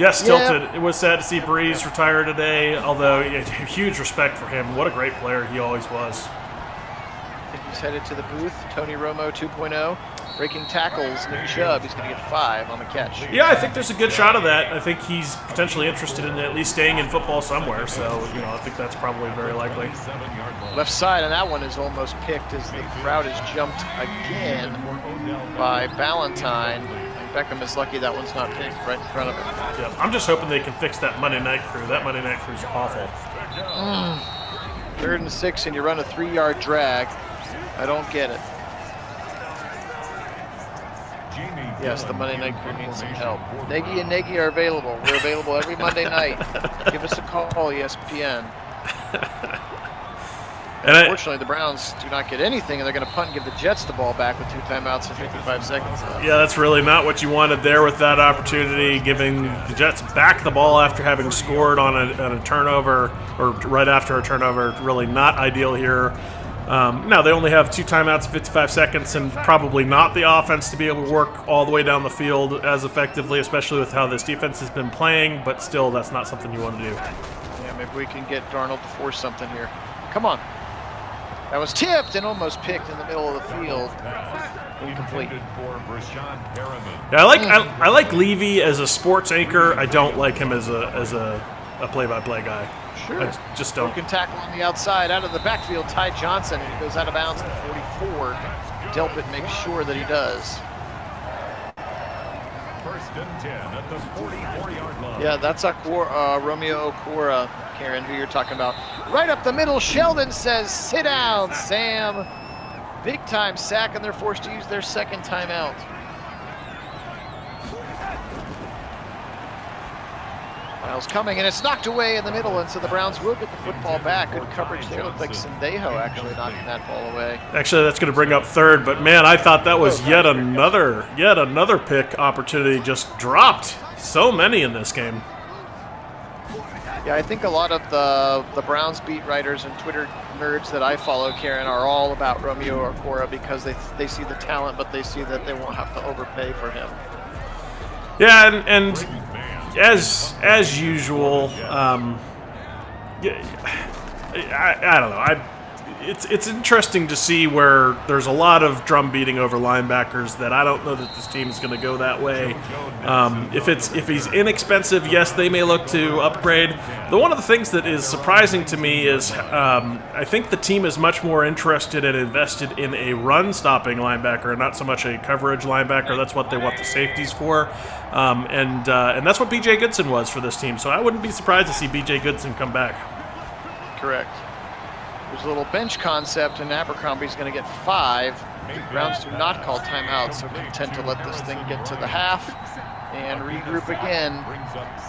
[SPEAKER 2] Yes, tilted. It was sad to see Breeze retire today, although huge respect for him. What a great player he always was.
[SPEAKER 1] I think he's headed to the booth. Tony Romo 2.0. Breaking tackles, Nick Chubb. He's going to get 5 on the catch.
[SPEAKER 2] Yeah, I think there's a good shot of that. I think he's potentially interested in at least staying in football somewhere, so I think that's probably very likely.
[SPEAKER 1] Left side, and that one is almost picked as the crowd is jumped again by Ballantyne. And Beckham is lucky that one's not picked right in front of him.
[SPEAKER 2] Yeah, I'm just hoping they can fix that Monday night crew. That Monday night crew is awful.
[SPEAKER 1] 3rd and 6, and you run a 3-yard drag. I don't get it. Yes, the Monday night crew needs some help. Nagy and Nagy are available. We're available every Monday night. Give us a call, ESPN. Unfortunately, the Browns do not get anything, and they're going to punt and give the Jets the ball back with 2 timeouts and 55 seconds left.
[SPEAKER 2] Yeah, that's really not what you wanted there with that opportunity, giving the Jets back the ball after having scored on a turnover, or right after a turnover. Really not ideal here. Now, they only have 2 timeouts, 55 seconds, and probably not the offense to be able to work all the way down the field as effectively, especially with how this defense has been playing, but still, that's not something you want to do.
[SPEAKER 1] Yeah, maybe we can get Darnold to force something here. Come on. That was tipped and almost picked in the middle of the field. Incomplete.
[SPEAKER 2] Yeah, I like Levy as a sports anchor. I don't like him as a play-by-play guy.
[SPEAKER 1] Sure.
[SPEAKER 2] I just don't.
[SPEAKER 1] Broken tackle on the outside, out of the backfield, Ty Johnson, and he goes out of bounds at 44. Delpit makes sure that he does.
[SPEAKER 3] 1st and 10 at the 44-yard line.
[SPEAKER 1] Yeah, that's Romeo Okora, Karen, who you're talking about. Right up the middle, Sheldon says, sit down, Sam. Big time sack, and they're forced to use their 2nd timeout. Miles coming, and it's knocked away in the middle, and so the Browns will get the football back. Good coverage there. Looked like Sendejo actually knocking that ball away.
[SPEAKER 2] Actually, that's going to bring up 3rd, but man, I thought that was yet another pick opportunity just dropped. So many in this game.
[SPEAKER 1] Yeah, I think a lot of the Browns beat writers and Twitter nerds that I follow, Karen, are all about Romeo Okwara because they see the talent, but they see that they won't have to overpay for him.
[SPEAKER 2] Yeah, and as usual, I don't know. It's interesting to see where there's a lot of drum beating over linebackers that I don't know that this team is going to go that way. If he's inexpensive, yes, they may look to upgrade. One of the things that is surprising to me is I think the team is much more interested and invested in a run-stopping linebacker, not so much a coverage linebacker. That's what they want the safeties for, and that's what B.J. Goodson was for this team. So I wouldn't be surprised to see B.J. Goodson come back.
[SPEAKER 1] Correct. There's a little bench concept, and Abercrombie's going to get 5. The Browns do not call timeout, so content to let this thing get to the half and regroup again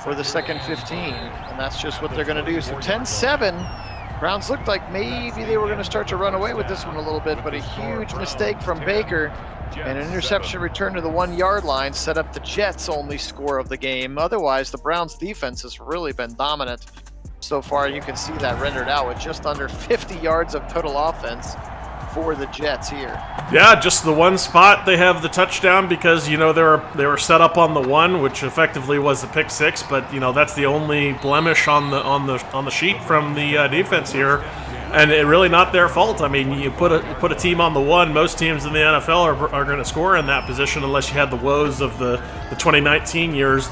[SPEAKER 1] for the second 15. And that's just what they're going to do. So 10-7. Browns looked like maybe they were going to start to run away with this one a little bit, but a huge mistake from Baker. And an interception return to the 1-yard line set up the Jets' only score of the game. Otherwise, the Browns' defense has really been dominant so far. You can see that rendered out with just under 50 yards of total offense for the Jets here.
[SPEAKER 2] Yeah, just the one spot they have the touchdown because they were set up on the 1, which effectively was the pick 6. But that's the only blemish on the sheet from the defense here, and it really not their fault. I mean, you put a team on the 1. Most teams in the NFL are going to score in that position unless you had the woes of the 2019 years.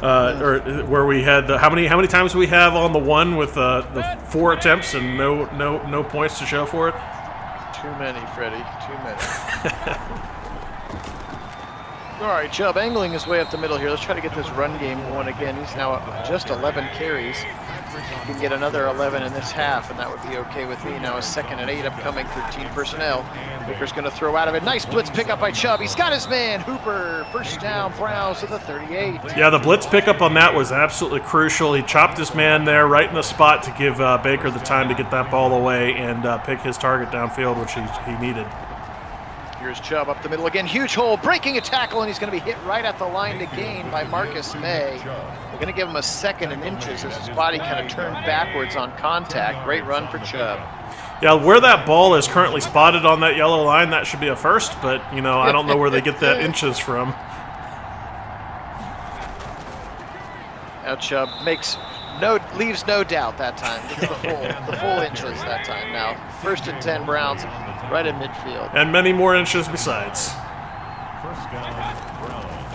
[SPEAKER 2] Or where we had how many times we have on the 1 with the 4 attempts and no points to show for it?
[SPEAKER 1] Too many, Freddie. Too many. All right, Chubb angling his way up the middle here. Let's try to get this run game going again. He's now at just 11 carries. He can get another 11 in this half, and that would be okay with me. Now a 2nd and 8 upcoming, 13 personnel. Baker's going to throw out of it. Nice blitz pickup by Chubb. He's got his man, Hooper. First down, Browns to the 38.
[SPEAKER 2] Yeah, the blitz pickup on that was absolutely crucial. He chopped his man there right in the spot to give Baker the time to get that ball away and pick his target downfield, which he needed.
[SPEAKER 1] Here's Chubb up the middle again. Huge hole, breaking a tackle, and he's going to be hit right at the line to gain by Marcus May. We're going to give him a 2nd and inches as his body kind of turned backwards on contact. Great run for Chubb.
[SPEAKER 2] Yeah, where that ball is currently spotted on that yellow line, that should be a first, but, I don't know where they get that inches from.
[SPEAKER 1] Now Chubb leaves no doubt that time. Gets the full inches that time. Now, 1st and 10 Browns right at midfield.
[SPEAKER 2] And many more inches besides.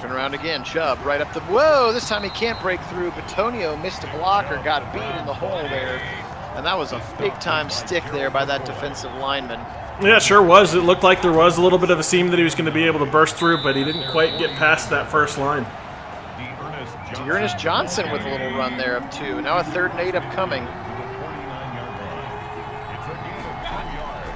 [SPEAKER 1] Turn around again, Chubb right up the... Whoa, this time he can't break through. Batonio missed a blocker, got beat in the hole there. And that was a big-time stick there by that defensive lineman.
[SPEAKER 2] Yeah, it sure was. It looked like there was a little bit of a seam that he was going to be able to burst through, but he didn't quite get past that first line.
[SPEAKER 1] Ernest Johnson with a little run there of 2. Now a 3rd and 8 upcoming.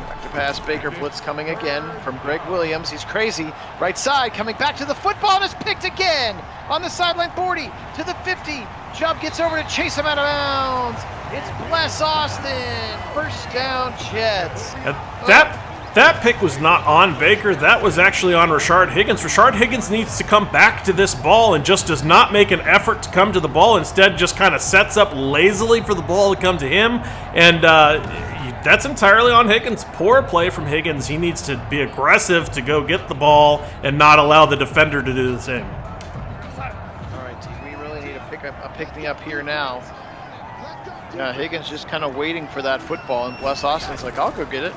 [SPEAKER 1] Back to pass, Baker blitz coming again from Greg Williams. He's crazy. Right side, coming back to the football, and it's picked again on the sideline. 40 to the 50. Chubb gets over to chase him out of bounds. It's Bless Austin. First down, Jets.
[SPEAKER 2] That pick was not on Baker. That was actually on Rashard Higgins. Rashard Higgins needs to come back to this ball and just does not make an effort to come to the ball. Instead, just kind of sets up lazily for the ball to come to him. And that's entirely on Higgins. Poor play from Higgins. He needs to be aggressive to go get the ball and not allow the defender to do the same.
[SPEAKER 1] All right, team, we really need a pick-me-up here now. Higgins just kind of waiting for that football, and Bless Austin's like, I'll go get it.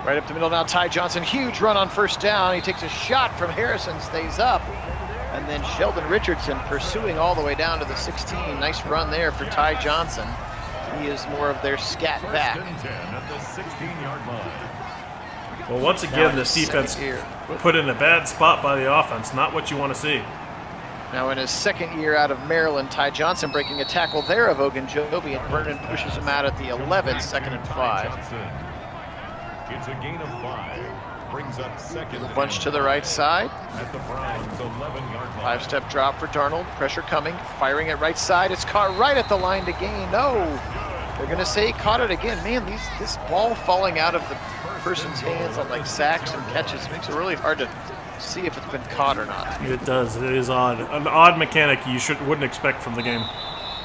[SPEAKER 1] Right up the middle now, Ty Johnson, huge run on 1st down. He takes a shot from Harrison, stays up. And then Sheldon Richardson pursuing all the way down to the 16. Nice run there for Ty Johnson. He is more of their scat back.
[SPEAKER 2] Well, once again, this defense put in a bad spot by the offense. Not what you want to see.
[SPEAKER 1] Now in his 2nd year out of Maryland, Ty Johnson breaking a tackle there of Ogunjobi, and Vernon pushes him out at the 11, 2nd and 5.
[SPEAKER 3] It's a gain of 5. Brings up 2nd.
[SPEAKER 1] Bunch to the right side.
[SPEAKER 3] At the Browns' 11-yard line.
[SPEAKER 1] 5-step drop for Darnold. Pressure coming. Firing at right side. It's caught right at the line to gain. No. They're going to say he caught it again. Man, this ball falling out of the person's hands on like sacks and catches makes it really hard to see if it's been caught or not.
[SPEAKER 2] It does. It is odd. An odd mechanic you wouldn't expect from the game.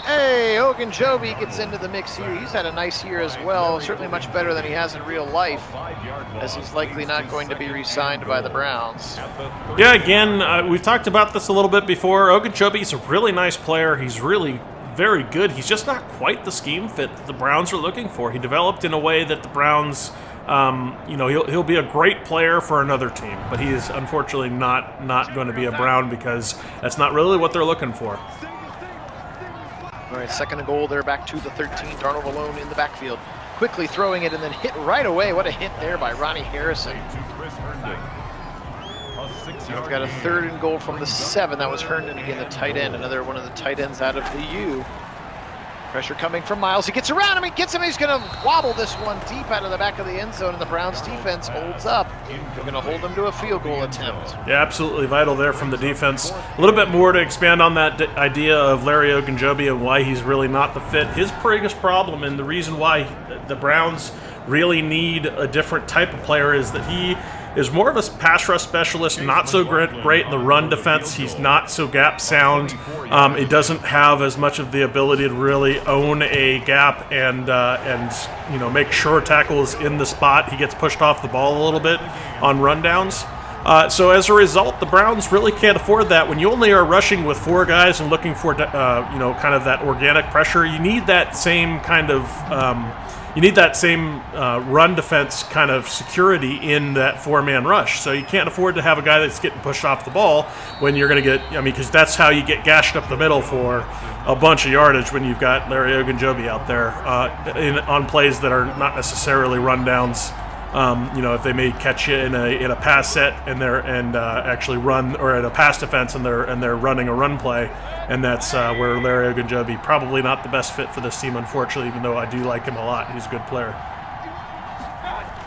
[SPEAKER 1] Hey, Ogunjobi gets into the mix here. He's had a nice year as well, certainly much better than he has in real life, as he's likely not going to be re-signed by the Browns.
[SPEAKER 2] Yeah, again, we've talked about this a little bit before. Ogunjobi's a really nice player. He's really very good. He's just not quite the scheme fit that the Browns are looking for. He developed in a way that the Browns, he'll be a great player for another team, but he is unfortunately not going to be a Brown because that's not really what they're looking for.
[SPEAKER 1] All right, second and goal. They're back to the 13. Darnold alone in the backfield. Quickly throwing it and then hit right away. What a hit there by Ronnie Harrison. We've got a third and goal from the 7. That was Herndon again, the tight end. Another one of the tight ends out of the U. Pressure coming from Miles. He gets around him. He gets him. He's going to wobble this one deep out of the back of the end zone, and the Browns defense holds up. They're going to hold them to a field goal attempt.
[SPEAKER 2] Yeah, absolutely vital there from the defense. A little bit more to expand on that idea of Larry Ogunjobi and why he's really not the fit. His biggest problem and the reason why the Browns really need a different type of player is that he is more of a pass rush specialist, not so great in the run defense. He's not so gap sound. He doesn't have as much of the ability to really own a gap and make sure tackles in the spot. He gets pushed off the ball a little bit on rundowns. So as a result, the Browns really can't afford that. When you only are rushing with 4 guys and looking for kind of that organic pressure, you need that same kind of run defense kind of security in that 4-man rush. So you can't afford to have a guy that's getting pushed off the ball when you're going to get, because that's how you get gashed up the middle for a bunch of yardage when you've got Larry Ogunjobi out there on plays that are not necessarily rundowns. If they may catch you in a pass set and actually run, or at a pass defense and they're running a run play, and that's where Larry Ogunjobi probably not the best fit for this team, unfortunately. Even though I do like him a lot, he's a good player.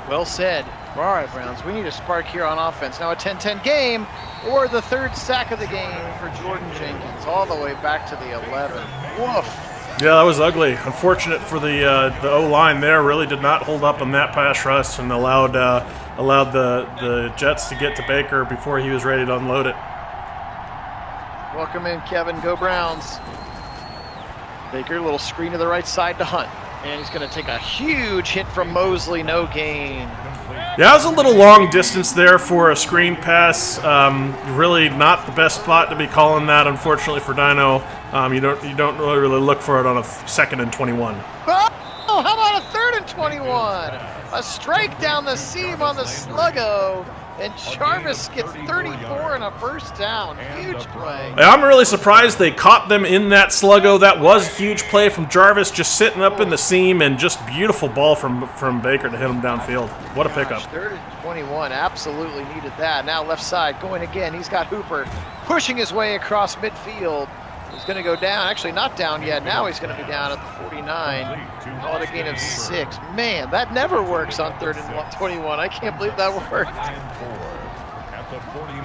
[SPEAKER 1] Well said. All right, Browns, we need a spark here on offense. Now a 10-10 game, or the 3rd sack of the game for Jordan Jenkins, all the way back to the 11. Woof.
[SPEAKER 2] Yeah, that was ugly. Unfortunate for the O-line there. Really did not hold up on that pass rush and allowed the Jets to get to Baker before he was ready to unload it.
[SPEAKER 1] Welcome in, Kevin. Go Browns. Baker, a little screen to the right side to Hunt. And he's going to take a huge hit from Mosley. No gain.
[SPEAKER 2] Yeah, it was a little long distance there for a screen pass. Really not the best spot to be calling that, unfortunately, for Dino. You don't really look for it on a 2nd and 21.
[SPEAKER 1] Oh, how about a 3rd and 21? A strike down the seam on the sluggo. And Jarvis gets 34 and a first down. Huge play.
[SPEAKER 2] I'm really surprised they caught them in that sluggo. That was a huge play from Jarvis, just sitting up in the seam, and just beautiful ball from Baker to hit him downfield. What a pickup.
[SPEAKER 1] 3rd and 21, absolutely needed that. Now left side, going again. He's got Hooper pushing his way across midfield. He's going to go down. Actually, not down yet. Now he's going to be down at the 49. Call it a gain of 6. Man, that never works on 3rd and 21. I can't believe that worked.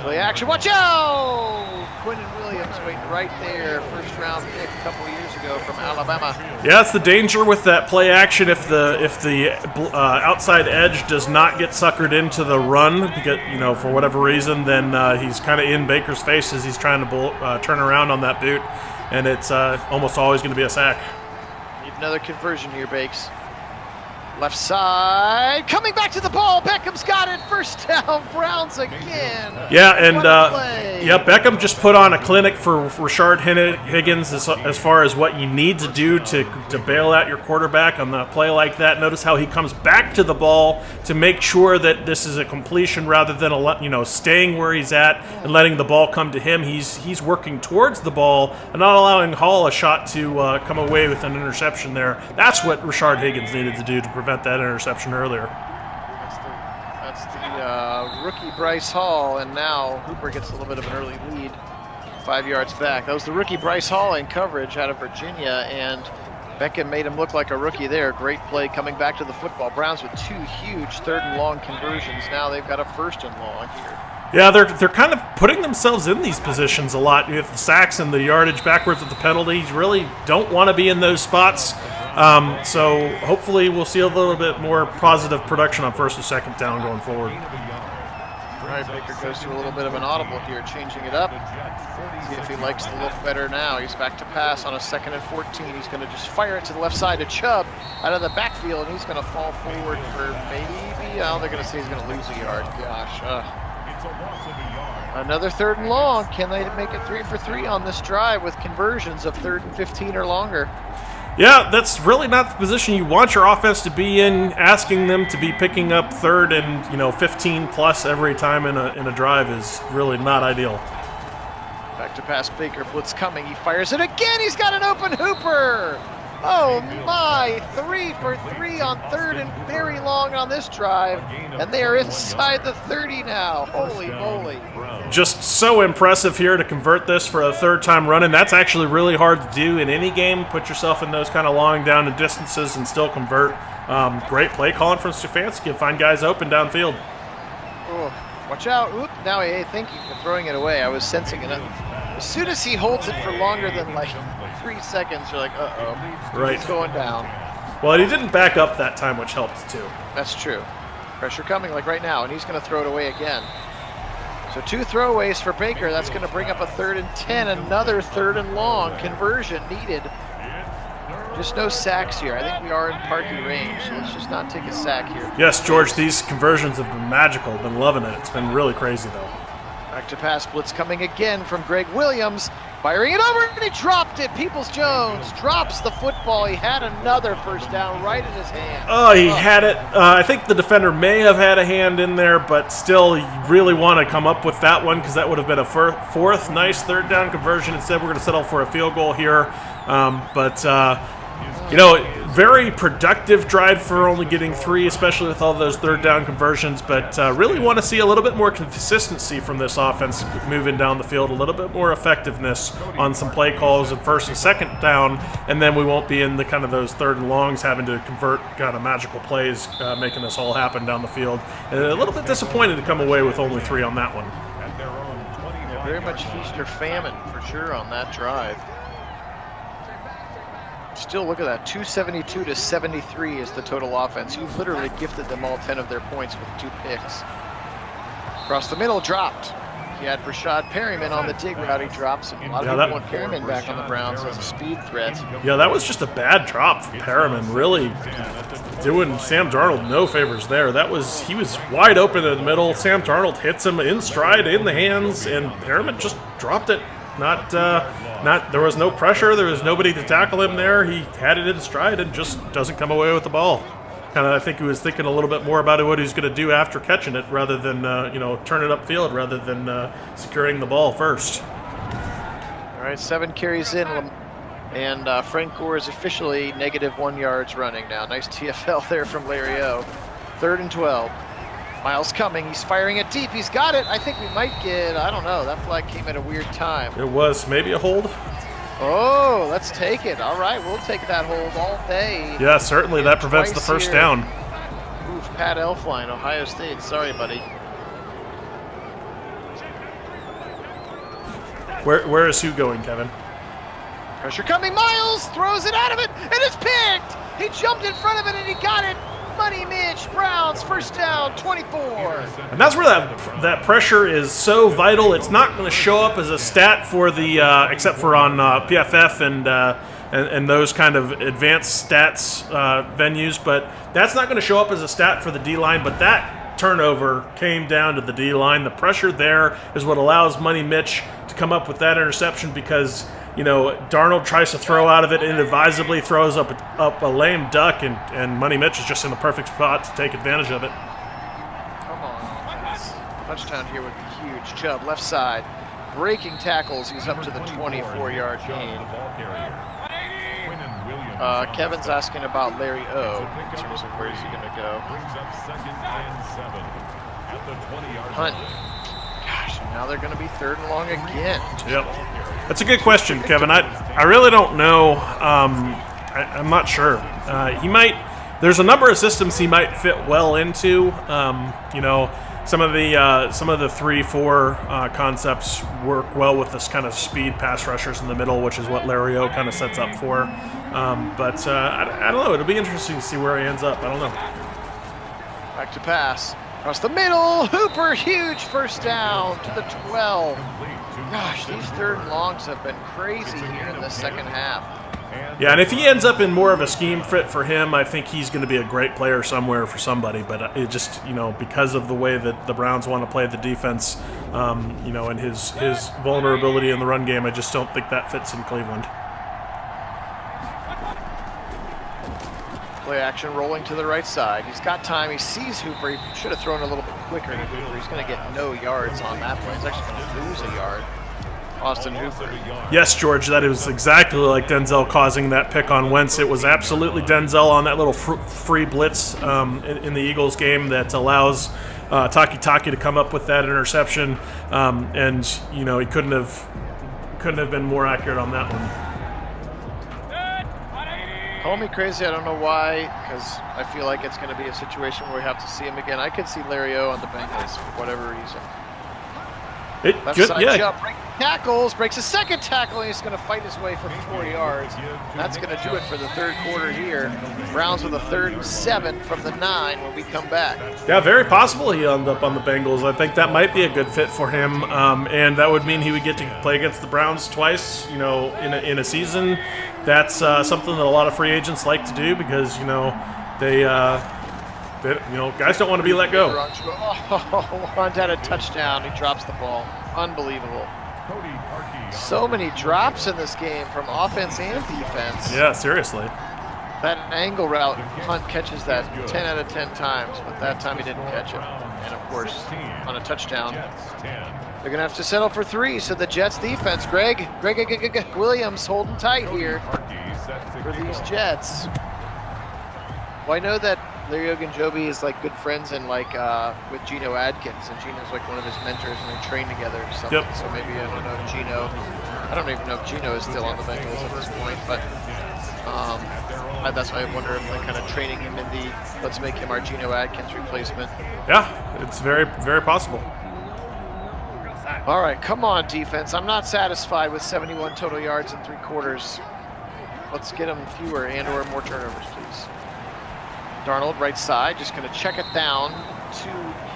[SPEAKER 1] Play action. Watch out! Quentin Williams waiting right there. First round pick a couple years ago from Alabama.
[SPEAKER 2] Yeah, it's the danger with that play action. If the outside edge does not get suckered into the run, because for whatever reason, then he's kind of in Baker's face as he's trying to turn around on that boot, and it's almost always going to be a sack.
[SPEAKER 1] Need another conversion here, Bakes. Left side, coming back to the ball. Beckham's got it. First down, Browns again.
[SPEAKER 2] Yeah, and Beckham just put on a clinic for Rashard Higgins as far as what you need to do to bail out your quarterback on a play like that. Notice how he comes back to the ball to make sure that this is a completion rather than staying where he's at and letting the ball come to him. He's working towards the ball and not allowing Hall a shot to come away with an interception there. That's what Rashard Higgins needed to do to prevent that interception earlier.
[SPEAKER 1] That's the rookie Bryce Hall, and now Hooper gets a little bit of an early lead, 5 yards back. That was the rookie Bryce Hall in coverage out of Virginia, and Beckham made him look like a rookie there. Great play coming back to the football. Browns with 2 huge 3rd and long conversions. Now they've got a 1st and long here.
[SPEAKER 2] Yeah, they're kind of putting themselves in these positions a lot. With the sacks and the yardage backwards with the penalties, really don't want to be in those spots. So hopefully we'll see a little bit more positive production on 1st and 2nd down going forward.
[SPEAKER 1] All right, Baker goes to a little bit of an audible here, changing it up. See if he likes the look better now. He's back to pass on a 2nd and 14. He's going to just fire it to the left side to Chubb out of the backfield, and he's going to fall forward for maybe, oh, they're going to say he's going to lose a yard. Gosh. Another 3rd and long. Can they make it 3 for 3 on this drive with conversions of 3rd and 15 or longer?
[SPEAKER 2] Yeah, that's really not the position you want your offense to be in. Asking them to be picking up 3rd and 15 plus every time in a drive is really not ideal.
[SPEAKER 1] Back to pass, Baker, blitz coming. He fires it again. He's got an open hooper. Oh my! 3 for 3 on 3rd and very long on this drive, and they are inside the 30 now. Holy moly!
[SPEAKER 2] Just so impressive here to convert this for a 3rd time run, and that's actually really hard to do in any game. Put yourself in those kind of long down and distances and still convert. Great play calling from Stefanski. Find guys open downfield.
[SPEAKER 1] Oh, watch out. Oop, now, hey, thank you for throwing it away. I was sensing it. As soon as he holds it for longer than like 3 seconds, you're like, uh-oh.
[SPEAKER 2] Right.
[SPEAKER 1] He's going down.
[SPEAKER 2] Well, he didn't back up that time, which helped too.
[SPEAKER 1] That's true. Pressure coming like right now, and he's going to throw it away again. So 2 throwaways for Baker. That's going to bring up a 3rd and 10. Another 3rd and long. Conversion needed. Just no sacks here. I think we are in parky range, so let's just not take a sack here.
[SPEAKER 2] Yes, George, these conversions have been magical. Been loving it. It's been really crazy, though.
[SPEAKER 1] Back to pass, blitz coming again from Greg Williams. Firing it over, and he dropped it. Peoples-Jones drops the football. He had another 1st down right in his hand.
[SPEAKER 2] Oh, he had it. I think the defender may have had a hand in there, but still, you really want to come up with that one because that would have been a 4th nice 3rd down conversion. Instead, we're going to settle for a field goal here. Very productive drive for only getting 3, especially with all those 3rd down conversions. But really want to see a little bit more consistency from this offense moving down the field, a little bit more effectiveness on some play calls and 1st and 2nd down, and then we won't be in the kind of those 3rd and longs having to convert kind of magical plays, making this all happen down the field. And a little bit disappointed to come away with only 3 on that one.
[SPEAKER 1] Yeah, very much feast or famine for sure on that drive. Still, look at that, 272 to 73 is the total offense. You've literally gifted them all 10 of their points with 2 picks. Across the middle, dropped. He had Rashad Perryman on the dig route. He drops. A lot of people want Perryman back on the Browns as a speed threat.
[SPEAKER 2] Yeah, that was just a bad drop for Perryman. Really doing Sam Darnold no favors there. He was wide open in the middle. Sam Darnold hits him in stride, in the hands, and Perryman just dropped it. There was no pressure. There was nobody to tackle him there. He had it in stride and just doesn't come away with the ball. I think he was thinking a little bit more about what he was going to do after catching it, rather than turn it upfield, rather than securing the ball first.
[SPEAKER 1] All right, 7 carries in, and Frank Gore is officially -1 yards running now. Nice TFL there from Larry O. 3rd and 12. Miles coming, he's firing it deep, he's got it. I think we might get, I don't know, that flag came at a weird time.
[SPEAKER 2] It was maybe a hold.
[SPEAKER 1] Oh, let's take it. All right, we'll take that hold all day.
[SPEAKER 2] Yeah, certainly that prevents the 1st down.
[SPEAKER 1] Oof, Pat Elfline, Ohio State. Sorry, buddy.
[SPEAKER 2] Where is who going, Kevin?
[SPEAKER 1] Pressure coming, Miles throws it out of it, and it's picked! He jumped in front of it and he got it! Money Mitch, Browns, 1st down, 24.
[SPEAKER 2] And that's where that pressure is so vital. It's not going to show up as a stat for the, except for on PFF and those kind of advanced stats venues, but that's not going to show up as a stat for the D-line, but that turnover came down to the D-line. The pressure there is what allows Money Mitch to come up with that interception because Darnold tries to throw out of it, inadvisably throws up a lame duck, and Money Mitch is just in the perfect spot to take advantage of it.
[SPEAKER 1] Come on. Touchdown here would be huge. Chubb, left side, breaking tackles. He's up to the 24-yard gain. Kevin's asking about Larry O. in terms of where is he going to go. Hunt. Gosh, now they're going to be 3rd and long again.
[SPEAKER 2] Yep. That's a good question, Kevin. I really don't know. I'm not sure. There's a number of systems he might fit well into. Some of the 3-4 concepts work well with this kind of speed pass rushers in the middle, which is what Larry O kind of sets up for. I don't know. It'll be interesting to see where he ends up. I don't know.
[SPEAKER 1] Back to pass. Across the middle, Hooper, huge first down to the 12. Gosh, these third and longs have been crazy here in the second half.
[SPEAKER 2] Yeah, and if he ends up in more of a scheme fit for him, I think he's going to be a great player somewhere for somebody. But it just, because of the way that the Browns want to play the defense, and his vulnerability in the run game, I just don't think that fits in Cleveland.
[SPEAKER 1] Play action rolling to the right side. He's got time. He sees Hooper. He should have thrown a little bit quicker to Hooper. He's going to get no yards on that play. He's actually going to lose a yard. Austin Hooper.
[SPEAKER 2] Yes, George, that is exactly like Denzel causing that pick on Wentz. It was absolutely Denzel on that little free blitz in the Eagles game that allows Taki to come up with that interception, and he couldn't have been more accurate on that one.
[SPEAKER 1] Call me crazy, I don't know why, because I feel like it's going to be a situation where we have to see him again. I could see Larry O on the Bengals for whatever reason. Left side jump, breaks tackles, breaks a second tackle, and he's going to fight his way for 4 yards. That's going to do it for the third quarter here. Browns with a 3rd and 7 from the 9 when we come back.
[SPEAKER 2] Yeah, very possible he ended up on the Bengals. I think that might be a good fit for him, and that would mean he would get to play against the Browns twice, in a season. That's something that a lot of free agents like to do because, guys don't want to be let go.
[SPEAKER 1] Hunt had a touchdown. He drops the ball. Unbelievable. So many drops in this game from offense and defense.
[SPEAKER 2] Yeah, seriously.
[SPEAKER 1] That angle route, Hunt catches that 10 out of 10 times, but that time he didn't catch it. And, of course, on a touchdown, they're going to have to settle for 3. So the Jets defense, Greg Williams holding tight here for these Jets. Well, I know that Larry Ogunjobi is like good friends and with Geno Adkins, and Geno's like one of his mentors, and they train together or something.
[SPEAKER 2] Yep.
[SPEAKER 1] So maybe I don't even know if Geno is still on the Bengals at this point, but that's why I wonder if they're kind of training him in the let's make him our Geno Adkins replacement.
[SPEAKER 2] Yeah, it's very, very possible.
[SPEAKER 1] All right, come on, defense. I'm not satisfied with 71 total yards in 3 quarters. Let's get them fewer and/or more turnovers, please. Darnold, right side, just going to check it down to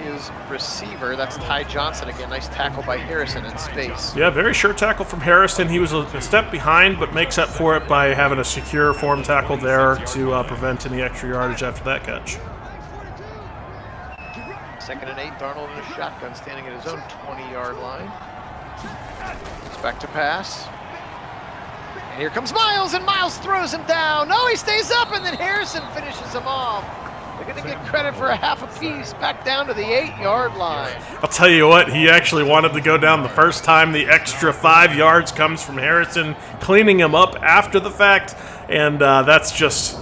[SPEAKER 1] his receiver. That's Ty Johnson again. Nice tackle by Harrison in space.
[SPEAKER 2] Yeah, very sure tackle from Harrison. He was a step behind, but makes up for it by having a secure form tackle there to prevent any extra yardage after that catch.
[SPEAKER 1] 2nd and 8, Darnold in a shotgun, standing at his own 20-yard line. It's back to pass. And here comes Miles, and Miles throws him down. No, he stays up, and then Harrison finishes him off. They're going to get credit for a half a piece, back down to the 8-yard line.
[SPEAKER 2] I'll tell you what, he actually wanted to go down the first time. The extra 5 yards comes from Harrison cleaning him up after the fact, and that's just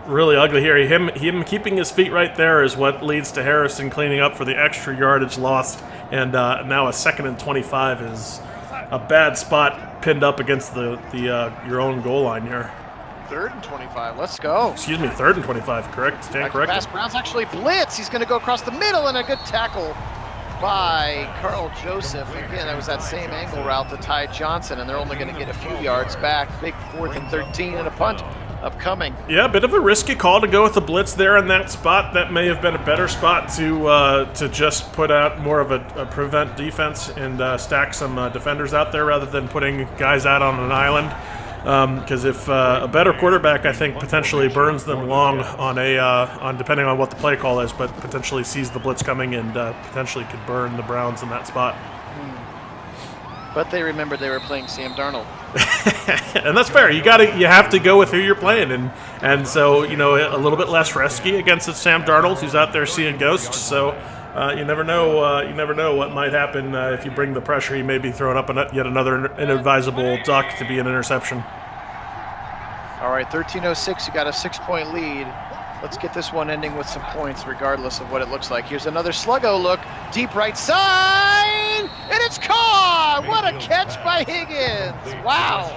[SPEAKER 2] really ugly here. Him keeping his feet right there is what leads to Harrison cleaning up for the extra yardage lost, and now a 2nd and 25 is a bad spot pinned up against your own goal line here.
[SPEAKER 1] 3rd and 25. Let's go.
[SPEAKER 2] Excuse me, 3rd and 25. Correct. Stand corrected.
[SPEAKER 1] Pass. Browns actually blitz. He's going to go across the middle, and a good tackle by Carl Joseph. Again, that was that same angle route to Ty Johnson, and they're only going to get a few yards back. Big 4th and 13 and a punt upcoming.
[SPEAKER 2] Yeah, a bit of a risky call to go with the blitz there in that spot. That may have been a better spot to just put out more of a prevent defense and stack some defenders out there rather than putting guys out on an island. Because if a better quarterback, I think, potentially burns them long on depending on what the play call is, but potentially sees the blitz coming and potentially could burn the Browns in that spot.
[SPEAKER 1] But they remembered they were playing Sam Darnold.
[SPEAKER 2] And that's fair. You have to go with who you're playing, and so a little bit less risky against Sam Darnold, who's out there seeing ghosts. So you never know. You never know what might happen if you bring the pressure. He may be throwing up yet another inadvisable duck to be an interception.
[SPEAKER 1] All right, 13:06. You got a 6-point lead. Let's get this one ending with some points, regardless of what it looks like. Here's another sluggo look, deep right side, and it's caught! What a catch by Higgins! Wow.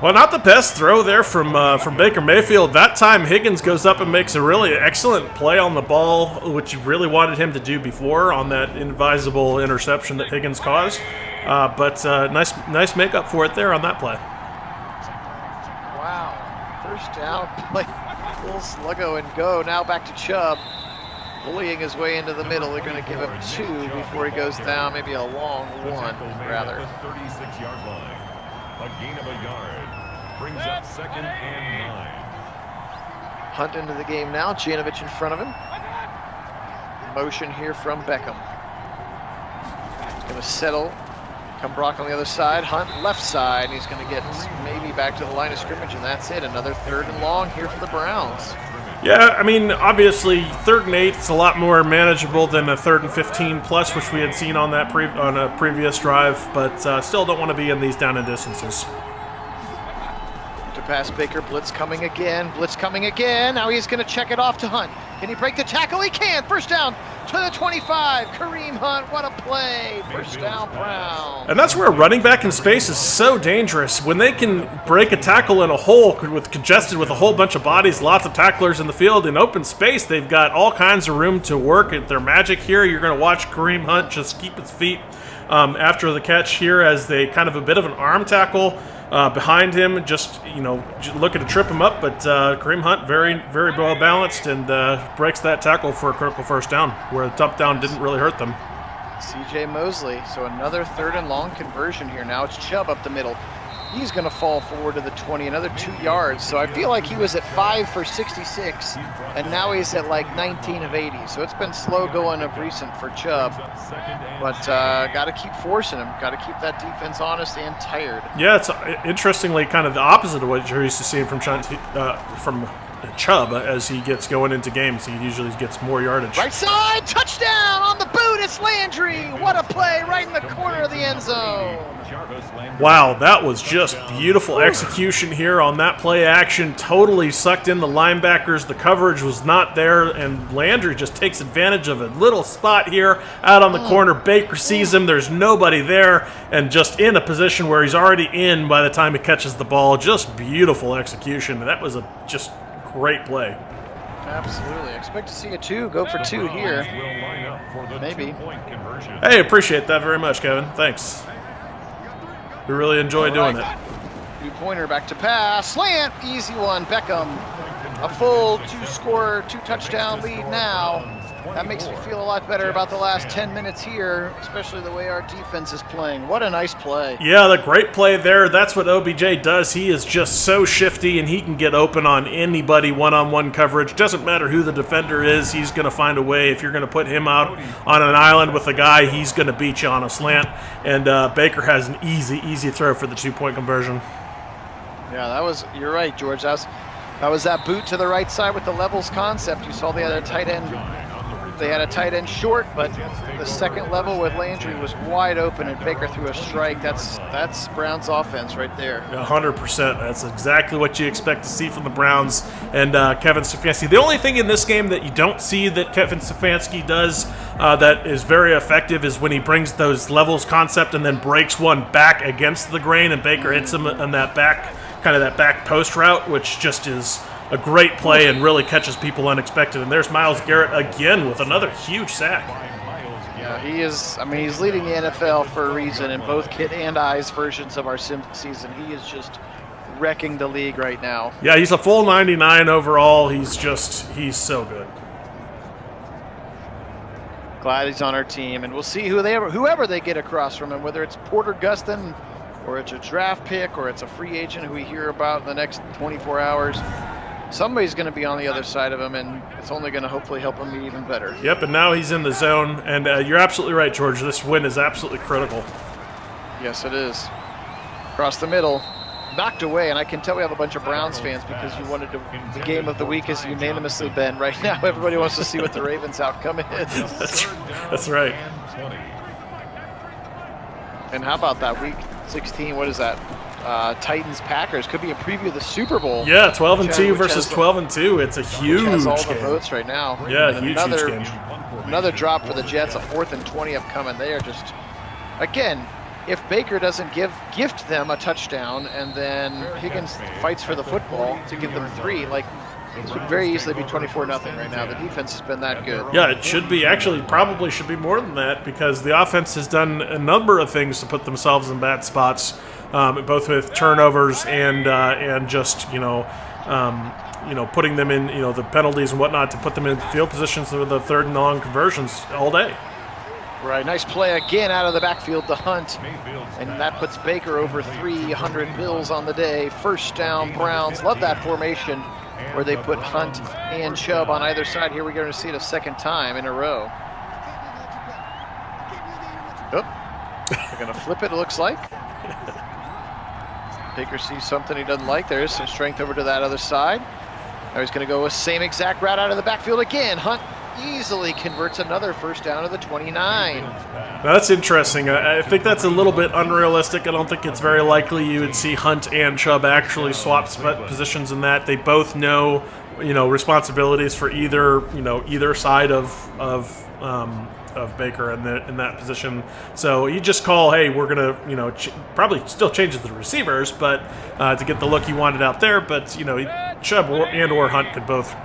[SPEAKER 2] Well, not the best throw there from Baker Mayfield. That time, Higgins goes up and makes a really excellent play on the ball, which you really wanted him to do before on that inadvisable interception that Higgins caused. But nice makeup for it there on that play.
[SPEAKER 1] Wow. First down play. Full sluggo and go. Now back to Chubb. bullying his way into the middle. They're going to give him 2 before he goes down, maybe a long 1, rather.
[SPEAKER 3] 36-yard line. A gain of a yard. Brings up 2nd and 9.
[SPEAKER 1] Hunt into the game now. Janovich in front of him. Motion here from Beckham. He's going to settle. Come Brock on the other side. Hunt left side. And he's going to get maybe back to the line of scrimmage, and that's it. Another 3rd and long here for the Browns.
[SPEAKER 2] Yeah, I mean, obviously, 3rd and 8 is a lot more manageable than a 3rd and 15 plus, which we had seen on that on a previous drive, but still don't want to be in these down and distances.
[SPEAKER 1] To pass Baker, blitz coming again. Blitz coming again. Now he's going to check it off to Hunt. Can he break the tackle? He can. First down to the 25. Kareem Hunt, what a play. First down, Browns.
[SPEAKER 2] And that's where running back in space is so dangerous. When they can break a tackle in a hole with congested with a whole bunch of bodies, lots of tacklers in the field, in open space, they've got all kinds of room to work at their magic here. You're going to watch Kareem Hunt just keep his feet after the catch here as they kind of a bit of an arm tackle behind him, just looking to trip him up, but Kareem Hunt very, very well balanced and breaks that tackle for a critical first down, where the dump down didn't really hurt them.
[SPEAKER 1] C.J. Mosley, so another 3rd and long conversion here. Now it's Chubb up the middle. He's going to fall forward to the 20, another 2 yards. So I feel like he was at 5 for 66, and now he's at like 19 of 80. So it's been slow going of recent for Chubb, but got to keep forcing him. Got to keep that defense honest and tired.
[SPEAKER 2] Yeah, it's interestingly kind of the opposite of what you're used to seeing from Chubb as he gets going into games. He usually gets more yardage.
[SPEAKER 1] Right side, touchdown on the boot. It's Landry. What a play right in the corner of the end zone.
[SPEAKER 2] Wow, that was just beautiful execution here on that play action. Totally sucked in the linebackers. The coverage was not there, and Landry just takes advantage of a little spot here out on the corner. Baker sees him. There's nobody there, and just in a position where he's already in by the time he catches the ball. Just beautiful execution. That was a just great play.
[SPEAKER 1] Absolutely. Expect to see a 2 go for 2 here. Maybe.
[SPEAKER 2] Hey, appreciate that very much, Kevin. Thanks. We really enjoy doing it.
[SPEAKER 1] 2-pointer back to pass. Slant. Easy one. Beckham. A full 2-touchdown lead now. That makes me feel a lot better about the last 10 minutes here, especially the way our defense is playing. What a nice play.
[SPEAKER 2] Yeah, the great play there. That's what OBJ does. He is just so shifty, and he can get open on anybody one-on-one coverage. Doesn't matter who the defender is. He's going to find a way. If you're going to put him out on an island with a guy, he's going to beat you on a slant. And Baker has an easy throw for the 2-point conversion.
[SPEAKER 1] Yeah, you're right, George. That was that boot to the right side with the levels concept. You saw the other tight end. They had a tight end short, but the second level with Landry was wide open, and Baker threw a strike. That's Browns offense right there.
[SPEAKER 2] 100%. That's exactly what you expect to see from the Browns and Kevin Stefanski. The only thing in this game that you don't see that Kevin Stefanski does that is very effective is when he brings those levels concept and then breaks one back against the grain, and Baker hits him on that back, kind of that back post route, which just is a great play and really catches people unexpected. And there's Myles Garrett again with another huge sack.
[SPEAKER 1] Yeah, he is. I mean, he's leading the NFL for a reason in both Kit and I's versions of our season. He is just wrecking the league right now.
[SPEAKER 2] Yeah, he's a full 99 overall. He's so good.
[SPEAKER 1] Glad he's on our team, and we'll see whoever they get across from him, whether it's Porter Gustin or it's a draft pick or it's a free agent who we hear about in the next 24 hours. Somebody's going to be on the other side of him, and it's only going to hopefully help him be even better.
[SPEAKER 2] Yep, and now he's in the zone, and you're absolutely right, George. This win is absolutely critical.
[SPEAKER 1] Yes, it is. Across the middle, knocked away, and I can tell we have a bunch of Browns fans because you wanted the game of the week has unanimously been. Right now, everybody wants to see what the Ravens' outcome is.
[SPEAKER 2] That's right.
[SPEAKER 1] And how about that week 16? What is that? Titans-Packers could be a preview of the Super Bowl.
[SPEAKER 2] Yeah, 12-2 versus 12-2. It's a huge game.
[SPEAKER 1] Has all the votes right now.
[SPEAKER 2] Yeah, huge game.
[SPEAKER 1] Another drop for the Jets, a 4th and 20 upcoming. They are just, again, if Baker doesn't gift them a touchdown and then Higgins fights for the football to give them 3, this would very easily be 24-0 right now. The defense has been that good.
[SPEAKER 2] Yeah, it should be. Actually, probably should be more than that because the offense has done a number of things to put themselves in bad spots, both with turnovers and just putting them in, the penalties and whatnot to put them in field positions for the 3rd and long conversions all day.
[SPEAKER 1] Right, nice play again out of the backfield to Hunt, and that puts Baker over 300 bills on the day. First down, Browns. Love that formation where they put Hunt and Chubb on either side. Here we're going to see it a second time in a row. Oh, they're going to flip it looks like. Baker sees something he doesn't like. There is some strength over to that other side. Now he's going to go with same exact route out of the backfield again. Hunt easily converts another first down to the 29.
[SPEAKER 2] Now that's interesting. I think that's a little bit unrealistic. I don't think it's very likely you would see Hunt and Chubb actually swap positions in that. They both know, responsibilities for either side of Baker in that position. So you just call, hey, we're gonna, probably still changes the receivers, but to get the look he wanted out there. But Chubb or Hunt could both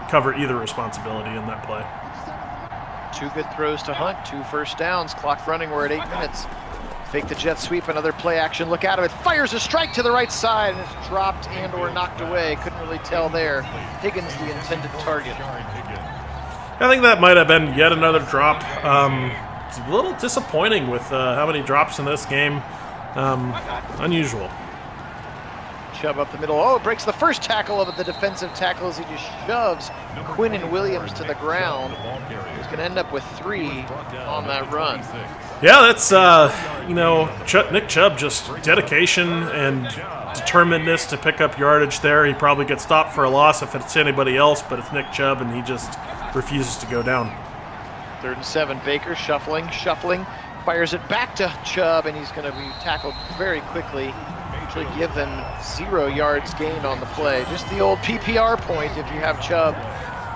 [SPEAKER 2] cover either responsibility in that play.
[SPEAKER 1] 2 good throws to Hunt, 2 first downs. Clock running. We're at 8 minutes. Fake the jet sweep. Another play action. Look out of it. Fires a strike to the right side, and it's dropped and or knocked away. Couldn't really tell there. Higgins the intended target.
[SPEAKER 2] I think that might have been yet another drop. It's a little disappointing with how many drops in this game. Unusual.
[SPEAKER 1] Chubb up the middle. Oh, it breaks the first tackle of the defensive tackle as he just shoves Quinnen Williams to the ground. He's going to end up with 3 on that run.
[SPEAKER 2] Yeah, that's, Nick Chubb, just dedication and determinedness to pick up yardage there. He probably gets stopped for a loss if it's anybody else, but it's Nick Chubb, and he just refuses to go down.
[SPEAKER 1] 3rd and 7, Baker shuffling, fires it back to Chubb, and he's going to be tackled very quickly. Actually give them 0 yards gained on the play. Just the old PPR point if you have Chubb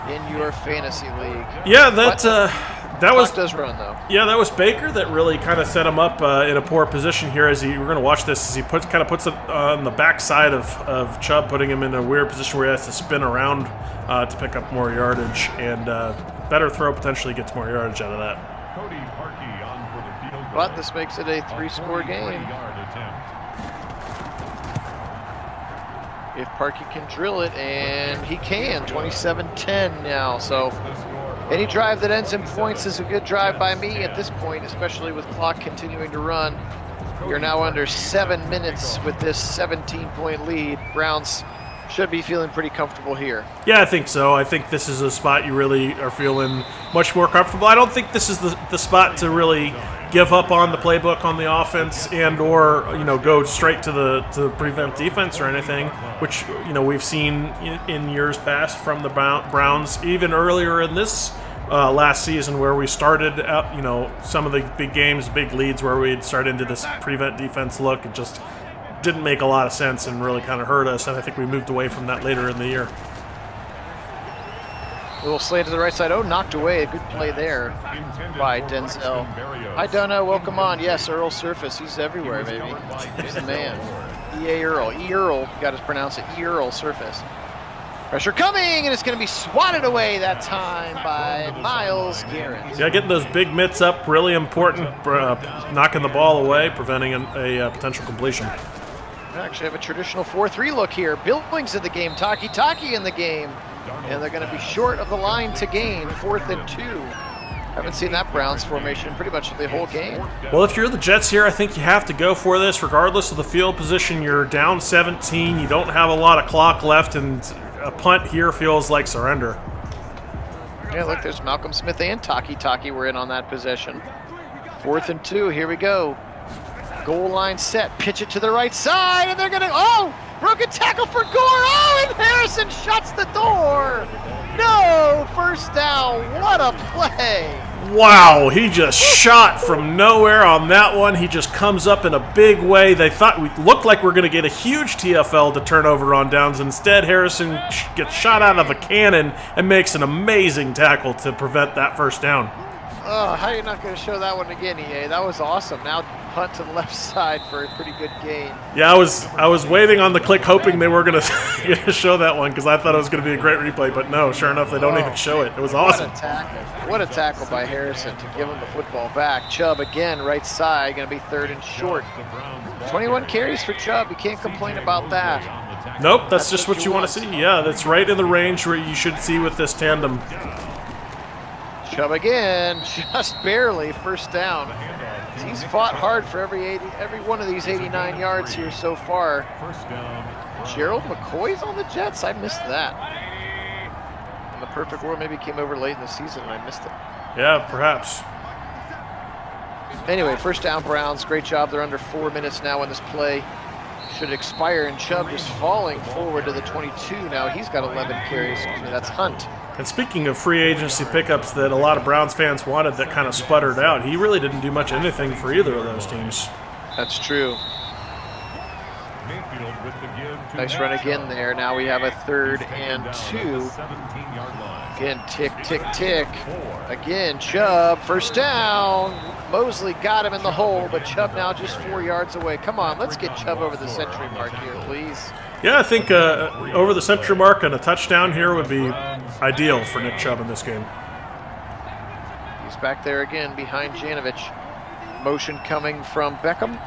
[SPEAKER 1] in your fantasy league.
[SPEAKER 2] Yeah, that was
[SPEAKER 1] does run though.
[SPEAKER 2] Yeah, that was Baker that really kind of set him up in a poor position here. We're going to watch this as he puts it on the backside of Chubb, putting him in a weird position where he has to spin around to pick up more yardage, and better throw potentially gets more yardage out of that.
[SPEAKER 1] But this makes it a 3-score game. If Parkey can drill it, and he can, 27-10 now. So any drive that ends in points is a good drive by me at this point, especially with clock continuing to run. You're now under 7 minutes with this 17-point lead. Browns should be feeling pretty comfortable here.
[SPEAKER 2] Yeah, I think so. I think this is a spot you really are feeling much more comfortable. I don't think this is the spot to really give up on the playbook on the offense and or go straight to the prevent defense or anything, which we've seen in years past from the Browns, even earlier in this last season where we started out, some of the big games, big leads where we'd start into this prevent defense look. It just didn't make a lot of sense and really kind of hurt us, and I think we moved away from that later in the year.
[SPEAKER 1] A little slant to the right side. Oh, knocked away. A good play there by Denzel. Hi, Donna. Welcome on. Yes, Earl Surface. He's everywhere, baby. He's the man. E.A. Earl. E. Earl. You got to pronounce it. E. Earl Surface. Pressure coming, and it's going to be swatted away that time by Myles Garrett.
[SPEAKER 2] Yeah, getting those big mitts up, really important. Knocking the ball away, preventing a potential completion.
[SPEAKER 1] We actually have a traditional 4-3 look here. Billings in the game. Taki in the game. And they're going to be short of the line to gain, 4th and 2. Haven't seen that Browns formation pretty much the whole game.
[SPEAKER 2] Well, if you're the Jets here, I think you have to go for this regardless of the field position. You're down 17. You don't have a lot of clock left, and a punt here feels like surrender.
[SPEAKER 1] Yeah, look, there's Malcolm Smith and Taki were in on that possession. 4th and 2, here we go. Goal line set, pitch it to the right side, and they're going to, broken tackle for Gore. Oh, and Harrison shuts the door. No, first down. What a play.
[SPEAKER 2] Wow, he just shot from nowhere on that one. He just comes up in a big way. They thought we looked like we're going to get a huge TFL to turn over on downs. Instead, Harrison gets shot out of a cannon and makes an amazing tackle to prevent that first down.
[SPEAKER 1] Oh, how are you not going to show that one again, EA? That was awesome. Now punt to the left side for a pretty good gain.
[SPEAKER 2] Yeah, I was waiting on the click, hoping they were going to show that one because I thought it was going to be a great replay. But no, sure enough, they don't even show it. It was awesome.
[SPEAKER 1] What a tackle! What a tackle by Harrison to give him the football back. Chubb again, right side, going to be 3rd and short. 21 carries for Chubb. You can't complain about that.
[SPEAKER 2] Nope, that's just what you want to see. Yeah, that's right in the range where you should see with this tandem.
[SPEAKER 1] Chubb again, just barely first down. He's fought hard for every one of these 89 yards here so far. Gerald McCoy's on the Jets. I missed that. In the perfect world, maybe came over late in the season and I missed it.
[SPEAKER 2] Yeah, perhaps.
[SPEAKER 1] Anyway, first down Browns. Great job. They're under 4 minutes now in this play. Should expire, and Chubb just falling forward to the 22 now. He's got 11 carries. Excuse me, that's Hunt.
[SPEAKER 2] And speaking of free agency pickups that a lot of Browns fans wanted that kind of sputtered out, he really didn't do much anything for either of those teams.
[SPEAKER 1] That's true. Nice run again there. Now we have a 3rd and 2. Again, tick, tick, tick. Again, Chubb, first down. Mosley got him in the hole, but Chubb now just 4 yards away. Come on, let's get Chubb over the century mark here, please.
[SPEAKER 2] Yeah, I think over the century mark and a touchdown here would be ideal for Nick Chubb in this game.
[SPEAKER 1] He's back there again behind Janovich. Motion coming from Beckham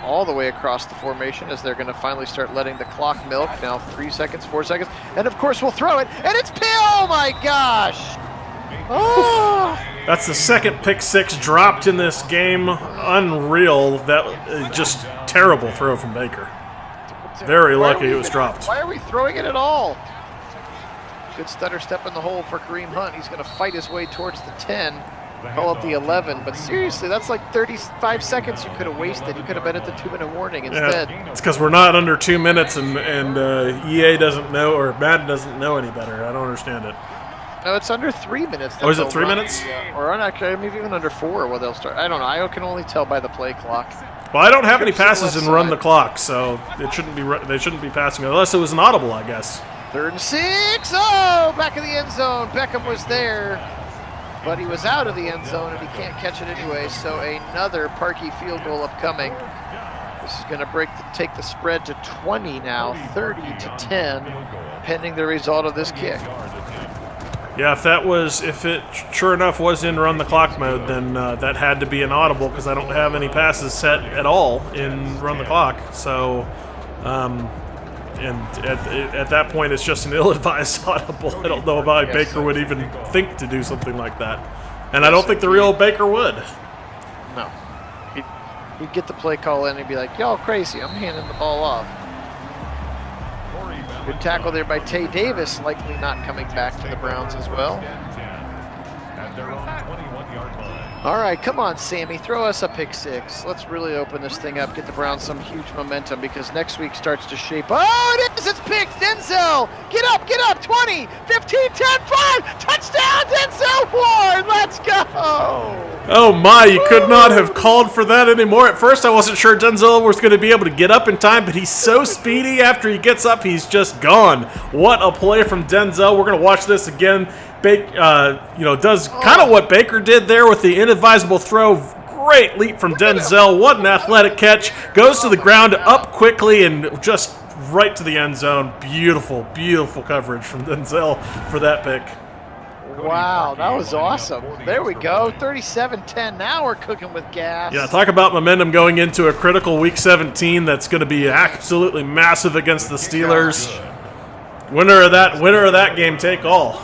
[SPEAKER 1] all the way across the formation as they're going to finally start letting the clock milk. Now 3 seconds, 4 seconds, and of course we'll throw it, and it's Pill! Oh my gosh! Oh!
[SPEAKER 2] That's the second pick six dropped in this game. Unreal. That just terrible throw from Baker. Very lucky it was dropped.
[SPEAKER 1] Why are we throwing it at all? Good stutter step in the hole for Kareem Hunt. He's going to fight his way towards the 10. Call up the 11. But seriously, that's like 35 seconds you could have wasted. You could have been at the 2-minute warning instead.
[SPEAKER 2] Yeah, it's because we're not under 2 minutes and EA doesn't know, or Madden doesn't know any better. I don't understand it.
[SPEAKER 1] No, it's under 3 minutes.
[SPEAKER 2] Oh, is it 3 minutes?
[SPEAKER 1] Or maybe even under 4 where they'll start. I don't know. I can only tell by the play clock.
[SPEAKER 2] Well, I don't have any passes and run the clock, so it shouldn't be. They shouldn't be passing unless it was an audible, I guess.
[SPEAKER 1] 3rd and 6. Oh, back in the end zone. Beckham was there, but he was out of the end zone and he can't catch it anyway. So another Parkey field goal upcoming. This is going to take the spread to 20 now, 30-10, pending the result of this kick.
[SPEAKER 2] Yeah, if it sure enough was in run the clock mode, then that had to be an audible because I don't have any passes set at all in run the clock. So, and at that point, it's just an ill-advised audible. I don't know about Baker would even think to do something like that, and I don't think the real Baker would.
[SPEAKER 1] No, he'd get the play call in and he'd be like, "Y'all crazy? I'm handing the ball off." Good tackle there by Tay Davis, likely not coming back to the Browns as well. All right, come on, Sammy, throw us a pick six. Let's really open this thing up, get the Browns some huge momentum because next week starts to shape. Oh, it is! It's picked! Denzel! Get up! 20, 15, 10, 5! Touchdown, Denzel Ward! Let's go!
[SPEAKER 2] Oh my, you could not have called for that anymore. At first I wasn't sure Denzel was going to be able to get up in time, but he's so speedy after he gets up, he's just gone. What a play from Denzel. We're going to watch this again. Does kind of what Baker did there with the inadvisable throw. Great leap from Denzel. What an athletic catch. Goes to the ground, up quickly, and just right to the end zone. Beautiful, beautiful coverage from Denzel for that pick.
[SPEAKER 1] Wow, that was awesome. There we go, 37-10. Now we're cooking with gas.
[SPEAKER 2] Yeah, talk about momentum going into a critical Week 17 that's going to be absolutely massive against the Steelers. Winner of that game, take all.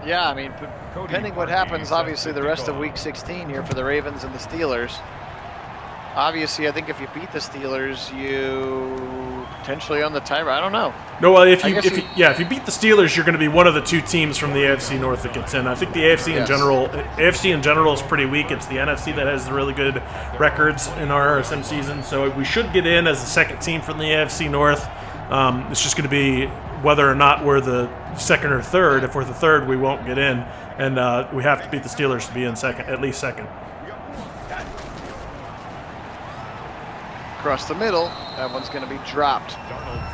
[SPEAKER 1] Yeah, I mean, depending what happens, obviously, the rest of Week 16 here for the Ravens and the Steelers. Obviously, I think if you beat the Steelers, you potentially on the tie. I don't know.
[SPEAKER 2] No, well, if you beat the Steelers, you're going to be one of the two teams from the AFC North that gets in. I think the AFC in general is pretty weak. It's the NFC that has the really good records in our RSM season, so we should get in as the second team from the AFC North. It's just going to be whether or not we're the second or third. If we're the third, we won't get in, and we have to beat the Steelers to be in second, at least second.
[SPEAKER 1] Across the middle, that one's going to be dropped.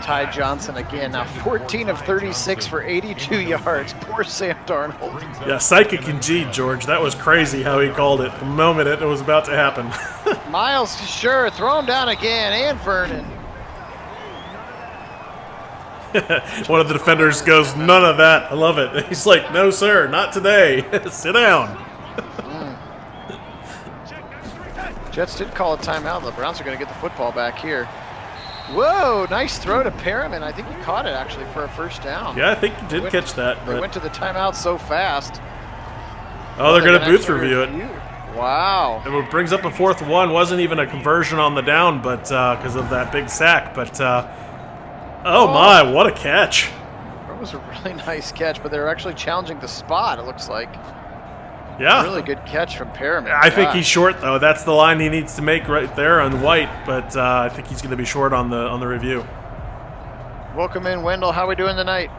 [SPEAKER 1] Ty Johnson again, now 14 of 36 for 82 yards. Poor Sam Darnold.
[SPEAKER 2] Yeah, psychic indeed, George. That was crazy how he called it the moment it was about to happen.
[SPEAKER 1] Miles, sure, throw him down again, and Vernon.
[SPEAKER 2] One of the defenders goes, none of that. I love it. He's like, no, sir, not today. Sit down.
[SPEAKER 1] Jets did call a timeout. The Browns are going to get the football back here. Whoa, nice throw to Perriman. I think he caught it, actually, for a first down.
[SPEAKER 2] Yeah, I think he did catch that.
[SPEAKER 1] They went to the timeout so fast.
[SPEAKER 2] Oh, they're going to booth review it.
[SPEAKER 1] Wow.
[SPEAKER 2] It brings up a 4th and 1. Wasn't even a conversion on the down, but because of that big sack. But, oh my, what a catch.
[SPEAKER 1] That was a really nice catch, but they were actually challenging the spot, it looks like.
[SPEAKER 2] Yeah.
[SPEAKER 1] Really good catch from Perriman.
[SPEAKER 2] I think he's short, though. That's the line he needs to make right there on White, but I think he's going to be short on the review.
[SPEAKER 1] Welcome in, Wendell. How are we doing tonight?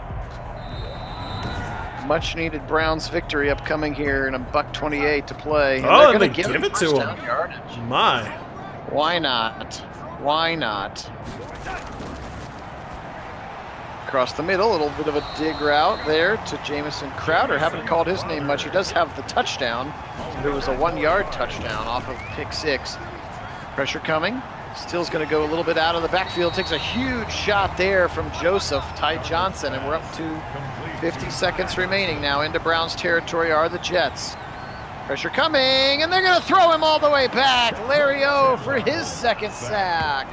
[SPEAKER 1] Much needed Browns victory upcoming here in a $1:28 to play. And
[SPEAKER 2] Oh,
[SPEAKER 1] they're
[SPEAKER 2] they
[SPEAKER 1] going to
[SPEAKER 2] give it to him.
[SPEAKER 1] Yardage.
[SPEAKER 2] My.
[SPEAKER 1] Why not? Why not? Across the middle, a little bit of a dig route there to Jamison Crowder. Haven't called his name much. He does have the touchdown. There was a 1-yard touchdown off of pick 6. Pressure coming. Still's going to go a little bit out of the backfield. Takes a huge shot there from Joseph, Ty Johnson, and we're up to 50 seconds remaining now. Into Browns territory are the Jets. Pressure coming, and they're going to throw him all the way back. Larry O for his 2nd sack.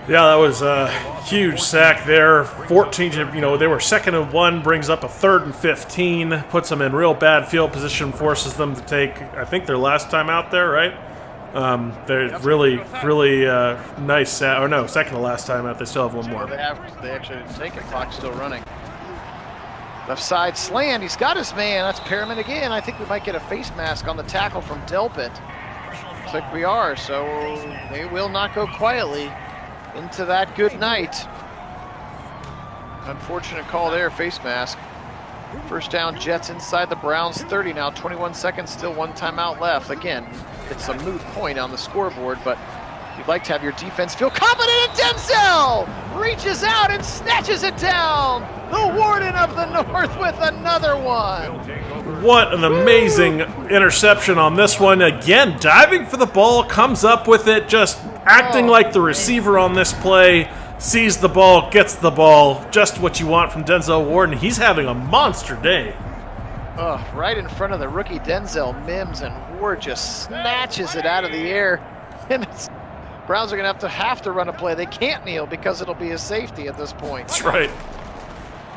[SPEAKER 2] Yeah, that was a huge sack there. 14, they were 2nd and 1, brings up a 3rd and 15, puts them in real bad field position, forces them to take, I think, their last time out there, right? They're really nice sack. Or no, 2nd to last time out. They still have one more.
[SPEAKER 1] They actually didn't take it. Clock's still running. Left side slant. He's got his man. That's Perriman again. I think we might get a face mask on the tackle from Delpit. Looks like we are. So they will not go quietly into that good night. Unfortunate call there, face mask. First down, Jets inside the Browns 30 now, 21 seconds, still 1 timeout left. Again, it's a moot point on the scoreboard, but you'd like to have your defense feel confident, and Denzel reaches out and snatches it down. The Warden of the North with another one.
[SPEAKER 2] What an amazing interception on this one. Again, diving for the ball, comes up with it, just acting like the receiver on this play. Sees the ball, gets the ball, just what you want from Denzel Ward, and he's having a monster day.
[SPEAKER 1] Right in front of the rookie Denzel Mims, and Ward just snatches it out of the air. And Browns are going to have to run a play. They can't kneel because it'll be a safety at this point.
[SPEAKER 2] That's right.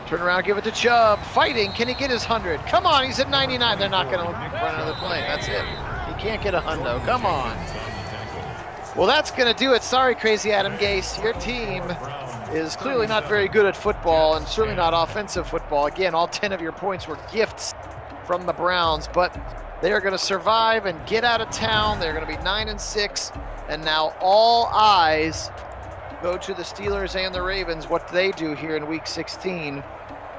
[SPEAKER 1] Turn around, give it to Chubb. Fighting, can he get his 100? Come on, he's at 99. They're not going to run another play. That's it. He can't get a hundo. Come on. Well, that's going to do it. Sorry, Crazy Adam Gase. Your team is clearly not very good at football and certainly not offensive football. Again, all 10 of your points were gifts from the Browns, but they are going to survive and get out of town. They're going to be 9-6, and now all eyes go to the Steelers and the Ravens, what they do here in Week 16.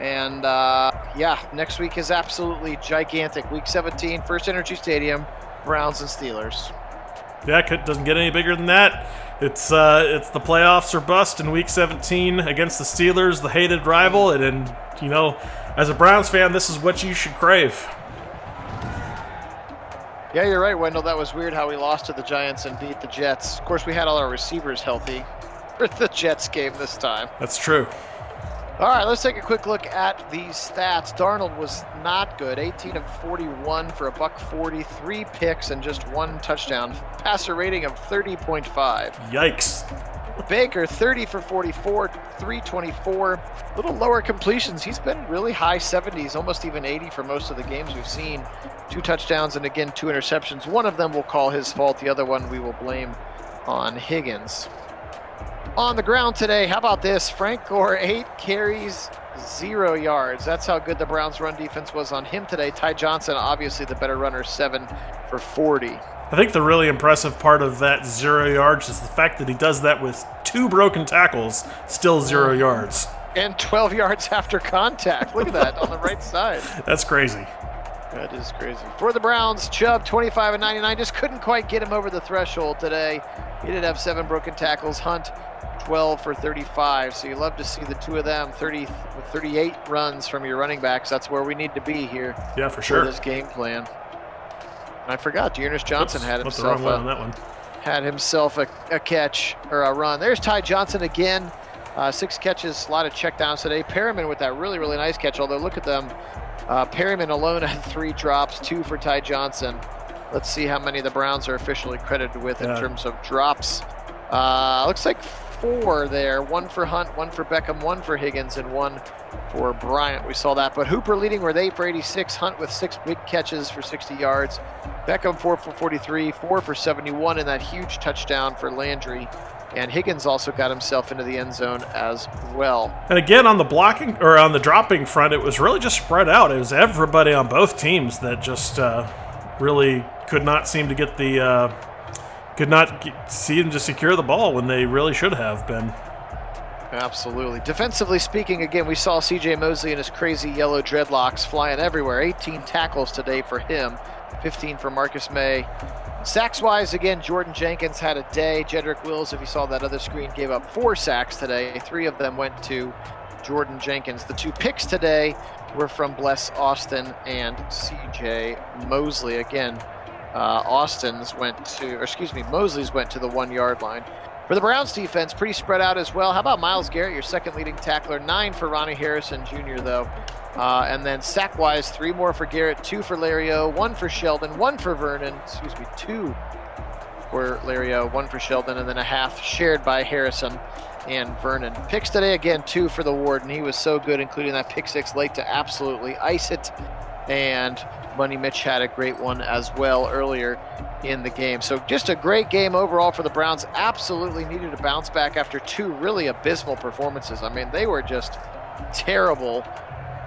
[SPEAKER 1] And, yeah, next week is absolutely gigantic. Week 17, First Energy Stadium, Browns and Steelers.
[SPEAKER 2] Yeah, it doesn't get any bigger than that. It's the playoffs or bust in Week 17 against the Steelers, the hated rival, and as a Browns fan, this is what you should crave.
[SPEAKER 1] Yeah, you're right, Wendell. That was weird how we lost to the Giants and beat the Jets. Of course, we had all our receivers healthy for the Jets game this time.
[SPEAKER 2] That's true.
[SPEAKER 1] All right, let's take a quick look at these stats. Darnold was not good. 18 of 41 for a $140, 3 picks and just 1 touchdown. Passer rating of 30.5.
[SPEAKER 2] Yikes.
[SPEAKER 1] Baker, 30 for 44, 324. A little lower completions. He's been really high 70s, almost even 80 for most of the games we've seen. 2 touchdowns and, again, 2 interceptions. One of them we'll call his fault. The other one we will blame on Higgins. On the ground today, how about this? Frank Gore, 8 carries, 0 yards. That's how good the Browns' run defense was on him today. Ty Johnson, obviously the better runner, 7 for 40.
[SPEAKER 2] I think the really impressive part of that 0 yards is the fact that he does that with 2 broken tackles, still 0 yards.
[SPEAKER 1] And 12 yards after contact. Look at that on the right side.
[SPEAKER 2] That's crazy.
[SPEAKER 1] That is crazy. For the Browns, Chubb, 25 and 99, just couldn't quite get him over the threshold today. He did have 7 broken tackles. Hunt, 12 for 35. So you love to see the 2 of them, 38 runs from your running backs. That's where we need to be here.
[SPEAKER 2] Yeah, for sure.
[SPEAKER 1] For this game plan. I forgot, Dearness Johnson had himself a catch or a run. There's Ty Johnson again. 6 catches, a lot of checkdowns today. Perriman with that really, really nice catch, although look at them. Perriman alone had 3 drops, 2 for Ty Johnson. Let's see how many the Browns are officially credited with in terms of drops Looks like 4 there. 1 for Hunt, 1 for Beckham, 1 for Higgins, and 1 for Bryant. We saw that. But Hooper leading with 8 for 86. Hunt with 6 big catches for 60 yards. Beckham 4 for 43, 4 for 71, and that huge touchdown for Landry. And Higgins also got himself into the end zone as well.
[SPEAKER 2] And again, on the blocking or on the dropping front, it was really just spread out. It was everybody on both teams that just really could not seem to get the seem to secure the ball when they really should have been.
[SPEAKER 1] Absolutely. Defensively speaking, again, we saw C.J. Mosley and his crazy yellow dreadlocks flying everywhere. 18 tackles today for him, 15 for Marcus May. Sacks-wise, again, Jordan Jenkins had a day. Jedrick Wills, if you saw that other screen, gave up 4 sacks today. 3 of them went to Jordan Jenkins. The 2 picks today were from Bless Austin and C.J. Mosley. Again, Mosley's went to the 1-yard line. For the Browns defense, pretty spread out as well. How about Myles Garrett, your second leading tackler? 9 for Ronnie Harrison Jr., though. And then sack-wise, 3 more for Garrett, 2 for Lario, 1 for Sheldon, 1 for Vernon. 2 for Lario, 1 for Sheldon, and then a half shared by Harrison and Vernon. Picks today, again, 2 for the Warden. He was so good, including that pick 6 late to absolutely ice it. And Money Mitch had a great one as well earlier in the game. So just a great game overall for the Browns. Absolutely needed to bounce back after 2 really abysmal performances. I mean, they were just terrible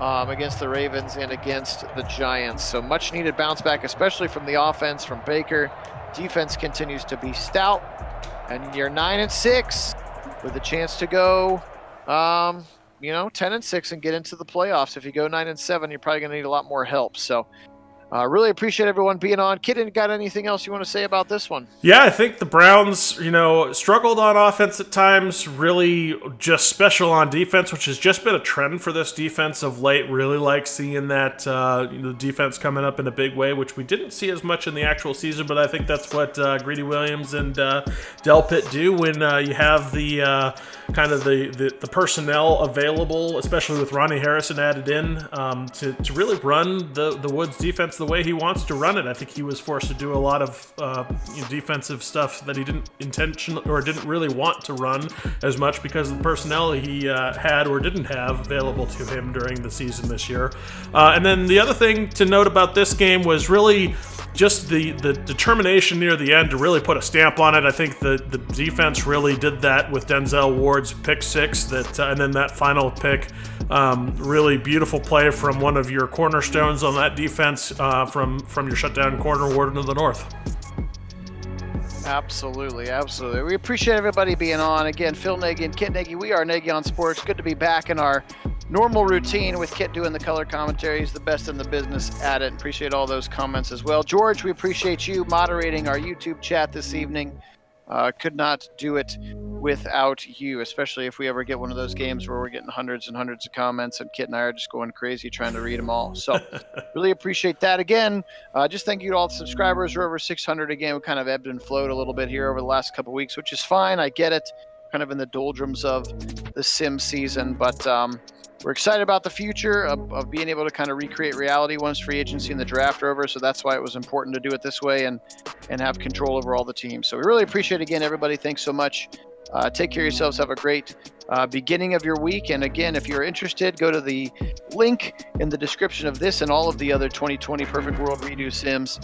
[SPEAKER 1] against the Ravens and against the Giants. So much needed bounce back, especially from the offense, from Baker. Defense continues to be stout. And you're 9-6 with a chance to go 10-6 and get into the playoffs. If you go 9-7, you're probably going to need a lot more help. So really appreciate everyone being on. Kid, got anything else you want to say about this one?
[SPEAKER 2] Yeah, I think the Browns, struggled on offense at times, really just special on defense, which has just been a trend for this defense of late. Really like seeing that the defense coming up in a big way, which we didn't see as much in the actual season, but I think that's what Greedy Williams and Del Pitt do when you have the kind of the personnel available, especially with Ronnie Harrison added in, to really run the Woods defense the way he wants to run it. I think he was forced to do a lot of defensive stuff that he didn't really want to run as much because of the personnel he had or didn't have available to him during the season this year. And then the other thing to note about this game was really just the determination near the end to really put a stamp on it. I think the defense really did that with Denzel Ward's pick 6, and then that final pick. Really beautiful play from one of your cornerstones on that defense from your shutdown corner, Warden of the North.
[SPEAKER 1] Absolutely. We appreciate everybody being on. Again, Phil Nagy and Kit Nagy. We are Nagy on Sports. Good to be back in our normal routine with Kit doing the color commentary. He's the best in the business at it. Appreciate all those comments as well. George, we appreciate you moderating our YouTube chat this evening. Could not do it without you, especially if we ever get one of those games where we're getting hundreds and hundreds of comments and Kit and I are just going crazy trying to read them all. So really appreciate that. Again, just thank you to all the subscribers. We're over 600 again. We kind of ebbed and flowed a little bit here over the last couple of weeks, which is fine. I get it. Kind of in the doldrums of the sim season, but we're excited about the future of being able to kind of recreate reality once free agency and the draft are over. So that's why it was important to do it this way and have control over all the teams. So we really appreciate it again, everybody. Thanks so much. Take care of yourselves. Have a great beginning of your week. And again, if you're interested, go to the link in the description of this and all of the other 2020 Perfect World Redo Sims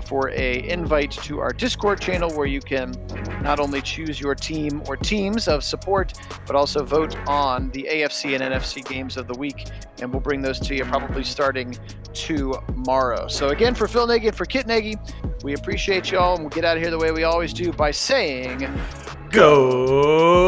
[SPEAKER 1] for a invite to our Discord channel where you can not only choose your team or teams of support, but also vote on the AFC and NFC games of the week. And we'll bring those to you probably starting tomorrow. So again, for Phil Nagy and for Kit Nagy, we appreciate y'all, and we'll get out of here the way we always do by saying,
[SPEAKER 2] Go